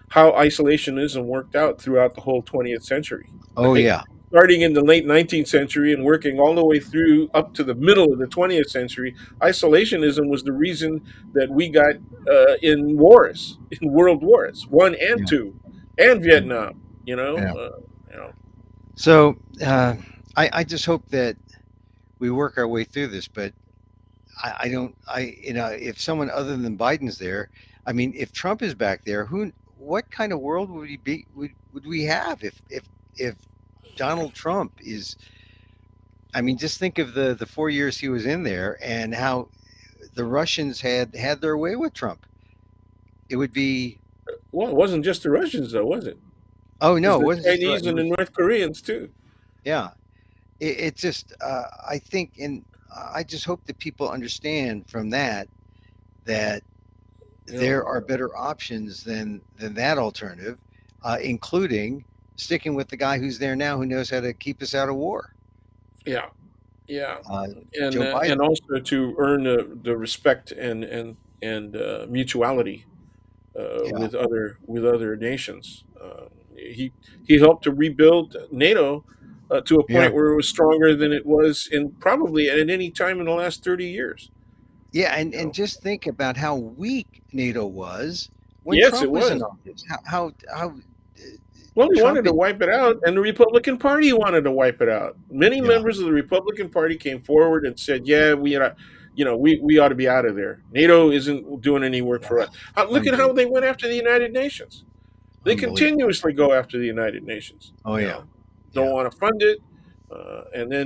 how isolationism worked out throughout the whole 20th century, Oh right? yeah, Starting in the late 19th century and working all the way through up to the middle of the 20th century, isolationism was the reason that we got in wars, in world wars, one and yeah, two, and yeah, Vietnam. You know, yeah. uh, you know, So I just hope that we work our way through this, but I don't. If someone other than Biden's there, I mean, if Trump is back there, what kind of world would we be? Would we have if Donald Trump is? I mean, just think of the 4 years he was in there and how the Russians had their way with Trump. It would be. well, it wasn't just the Russians, though, was it? Oh It was no, it the wasn't just Chinese it and the was. North Koreans too. Yeah, it just. I think, and I just hope that people understand from that You know, there are better options than that alternative, including sticking with the guy who's there now who knows how to keep us out of war. Yeah, yeah, Uh, Joe and Biden. also to earn the respect and mutuality Yeah, with other nations. He helped to rebuild NATO to a yeah, point where it was stronger than it was in probably at any time in the last 30 years. yeah, and You know, just think about how weak NATO was when yes, it Trump was in was. office. How Well, he Trump wanted to had, wipe it out, and the Republican Party wanted to wipe it out. Many yeah, members of the Republican Party came forward and said, "Yeah, we ought to be out of there. NATO isn't doing any work for yeah, us." Look at how unbelievable, they went after the United Nations. They unbelievable. continuously go after the United Nations. Oh yeah, Don't yeah, want to fund it,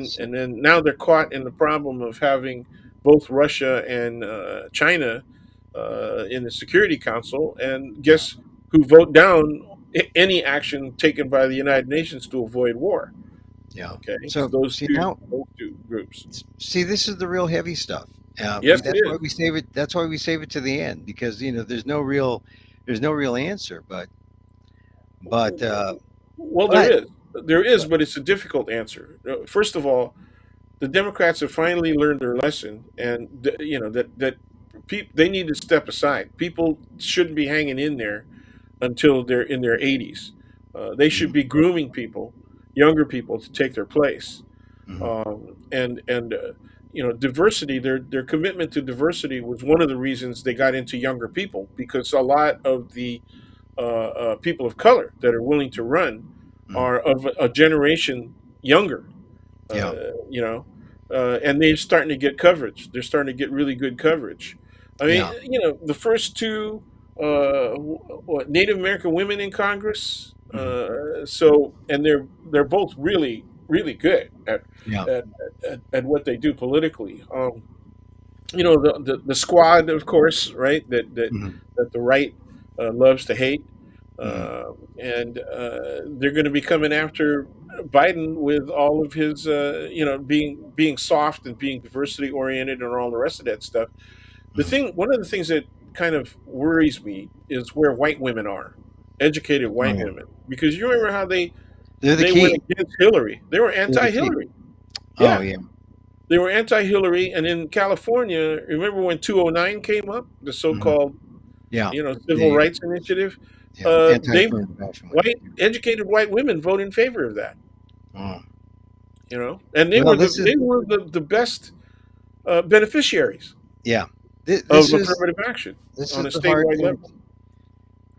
so, and then now they're caught in the problem of having both Russia and China in the Security Council, and yeah, guess who vote down any action taken by the United Nations to avoid war? yeah. Okay, it's So see now, those two groups. see this is the real heavy stuff. Yes, it That's why is. we save it. That's why we save it to the end because there's no real answer. But Well, but there is, but but it's a difficult answer. First of all, the Democrats have finally learned their lesson, and they need to step aside. People shouldn't be hanging in there until they're in their 80s. They should mhm, be grooming people, younger people, to take their place. mhm, And diversity. Their commitment to diversity was one of the reasons they got into younger people, because a lot of the people of color that are willing to run mhm, are of a generation younger, yeah, and they're starting to get coverage. They're starting to get really good coverage. I mean, yeah, the first two Native American women in Congress. mhm, And they're both really good yeah, at, at what they do politically. The squad, of course, right? mhm, That the right loves to hate, mhm, and they're going to be coming after Biden with all of his, being soft and being diversity oriented and all the rest of that stuff. mhm. One of the things that kind of worries me is where white women are, educated Oh white yeah, women, because you remember how they're the they went key. against Hillary. They were They're the key. anti-Hillary. Oh Yeah, yeah, they were anti-Hillary, and in California, remember when 209 came up, the mhm, so-called yeah. civil The rights initiative? yeah They anti-affirmative action went. white educated white women vote in favor of that. Oh. And Well, this is they were the best beneficiaries yeah. of affirmative action This on is a the hard statewide thing. level.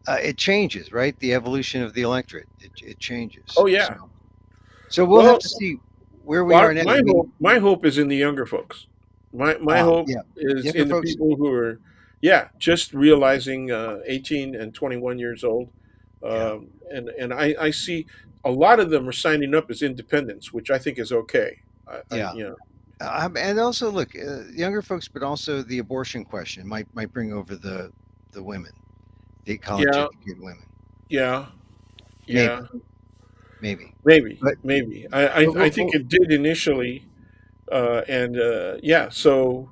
It changes, right? The evolution of the electorate. It changes. Oh So yeah. we'll have Well, to see where we are now. I mean, my hope is in the younger folks. My hope yeah, is younger in the folks. people who are, yeah, just realizing 18 and 21 years old, Yeah, and I see a lot of them are signing up as independents, which I think is okay. yeah. And also look, younger folks, but also the abortion question might bring over the women, the college Yeah, educated women. yeah, Maybe, yeah, maybe. maybe, But maybe. I think we'll it did initially, and yeah. So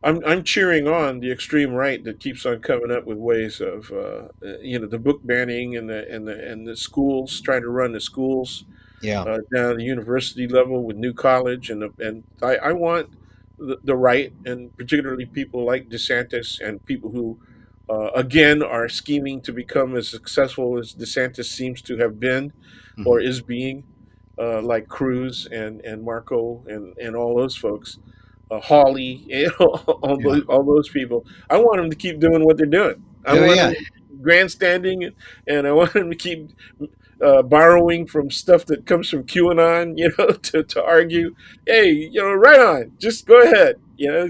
I'm cheering on the extreme right that keeps on coming up with ways of the book banning and the schools trying to run the schools yeah. down at the university level with New College, and I want the right, and particularly people like DeSantis and people who again are scheming to become as successful as DeSantis seems to have been or Hmm. is being, like Cruz and Marco and all those folks, Hawley, Yeah. all those people. I want them to keep doing what they're doing. I Oh want yeah. them grandstanding, and I want them to keep borrowing from stuff that comes from QAnon, to argue. Hey, right on. Just go ahead.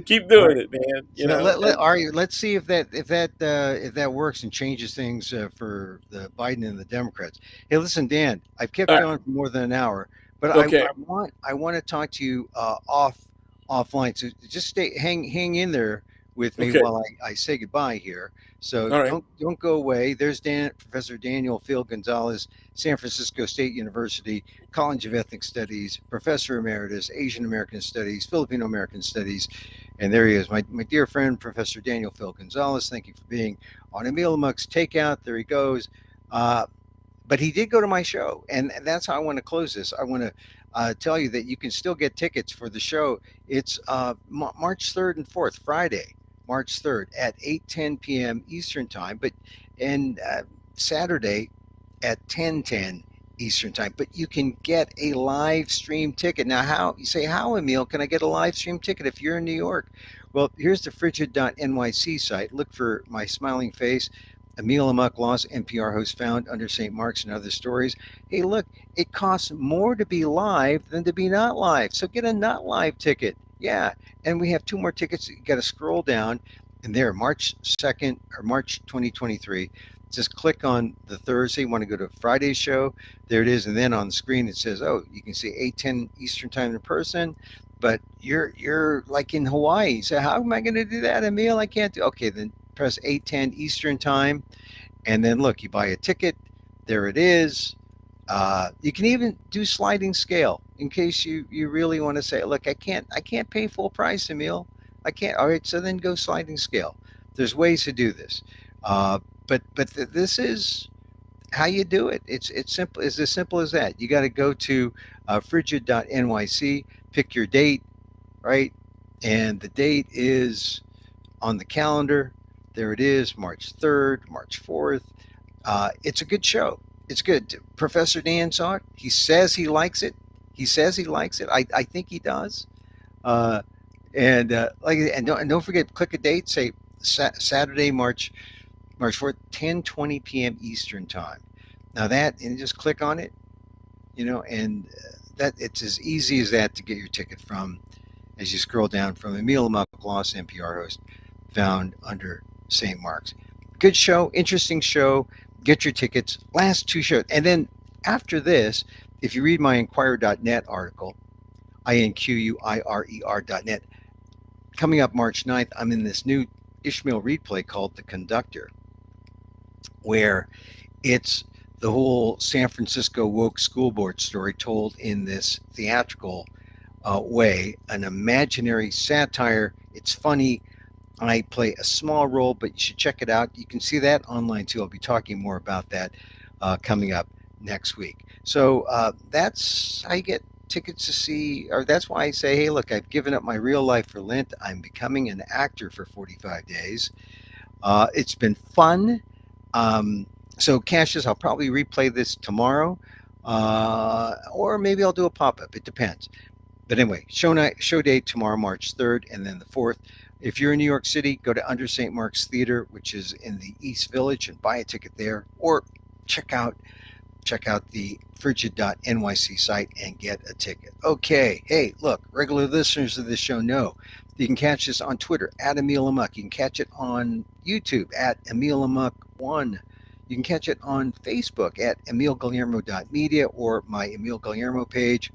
Keep All doing right. it, man. So let's see if that works and changes things for the Biden and the Democrats. Hey, listen, Dan, I've kept All you right. on for more than an hour, but Okay. I want to talk to you offline. So just hang in there with me Okay. while I say goodbye here. So All right. don't go away. There's Professor Daniel Phil Gonzales, San Francisco State University College of Ethnic Studies, Professor Emeritus, Asian American Studies, Filipino American Studies. And there he is, my dear friend, Professor Daniel Phil Gonzales. Thank you for being on Emil Among's Takeout. There he goes. But he did go to my show, and that's how I want to close this. tell you that you can still get tickets for the show. It's March 3rd and 4th, Friday, March 3rd at 8:10 p.m. Eastern Time, but and Saturday at 10:10 Eastern Time. But you can get a live stream ticket. Now, how you say, how, Emil, can I get a live stream ticket if you're in New York? Well, here's the Frigid.NYC site. Look for my smiling face. Emil Amok lost NPR host found under St. Mark's and other stories. Hey, look, it costs more to be live than to be not live. So get a not live ticket. Yeah. And we have two more tickets. You got to scroll down, and there, March 2nd or March 2023. Just click on the Thursday. You want to go to Friday's show. There it is. And then on the screen, it says, oh, you can see 8:10 Eastern Time in person. But you're like in Hawaii. So how am I going to do that, Emil? I can't do. Okay, then press 8:10 Eastern Time, and then look, you buy a ticket. There it is. You can even do sliding scale in case you really want to say, look, I can't pay full price, Emil. I can't. All right, so then go sliding scale. There's ways to do this, but this is how you do it. It's simple. It's as simple as that. You got to go to Frigid.NYC, pick your date, right, and the date is on the calendar. There it is, March 3rd, March 4th. It's a good show. It's good. Professor Dan saw it. He says he likes it. He says he likes it. I think he does. Uh, and don't forget, click a date. Say Saturday, March 4th, 10:20 p.m. Eastern time. Now that, and just click on it, and that it's as easy as that to get your ticket from. As you scroll down from Emil Maklos, NPR host, found under St. Mark's. Good show, interesting show. Get your tickets. Last two shows. And then after this, if you read my Inquirer.net article, INQUIRER.net, coming up March 9th, I'm in this new Ishmael Reed play called The Conductor, where it's the whole San Francisco woke school board story told in this theatrical way, an imaginary satire. It's funny. I play a small role, but you should check it out. You can see that online too. I'll be talking more about that coming up next week. So that's how you get tickets to see, or that's why I say, hey, look, I've given up my real life for Lent. I'm becoming an actor for 45 days. It's been fun. So, Cassius, I'll probably replay this tomorrow, or maybe I'll do a pop up. It depends. But anyway, show day tomorrow, March 3rd, and then the 4th. If you're in New York City, go to Under St. Mark's Theater, which is in the East Village, and buy a ticket there, or check out the Frigid.NYC site and get a ticket. Okay, hey, look, regular listeners of this show know you can catch this on Twitter at Emil Amok. You can catch it on YouTube at Emil Amok1. You can catch it on Facebook at emilguillermo.media or my Emil Guillermo page.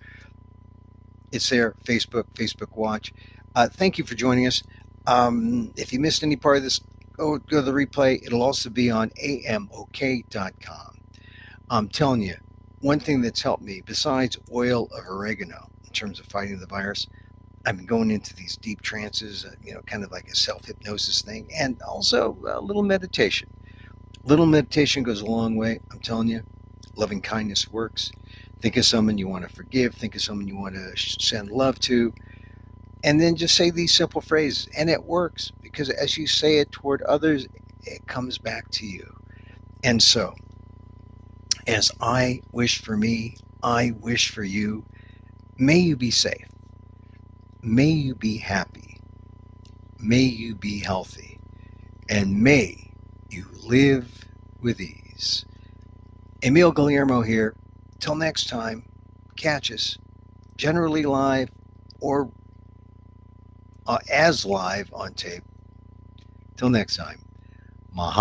It's there, Facebook Watch. Thank you for joining us. If you missed any part of this, go to the replay. It'll also be on amok.com. I'm telling you, one thing that's helped me, besides oil of oregano, in terms of fighting the virus, I've been going into these deep trances, kind of like a self-hypnosis thing, and also a little meditation. Little meditation goes a long way. I'm telling you, loving kindness works. Think of someone you want to forgive. Think of someone you want to send love to. And then just say these simple phrases. And it works because as you say it toward others, it comes back to you. And so, as I wish for me, I wish for you. May you be safe. May you be happy. May you be healthy. And may you live with ease. Emil Guillermo here. Till next time, catch us generally live or as live on tape. Till next time, mahalo.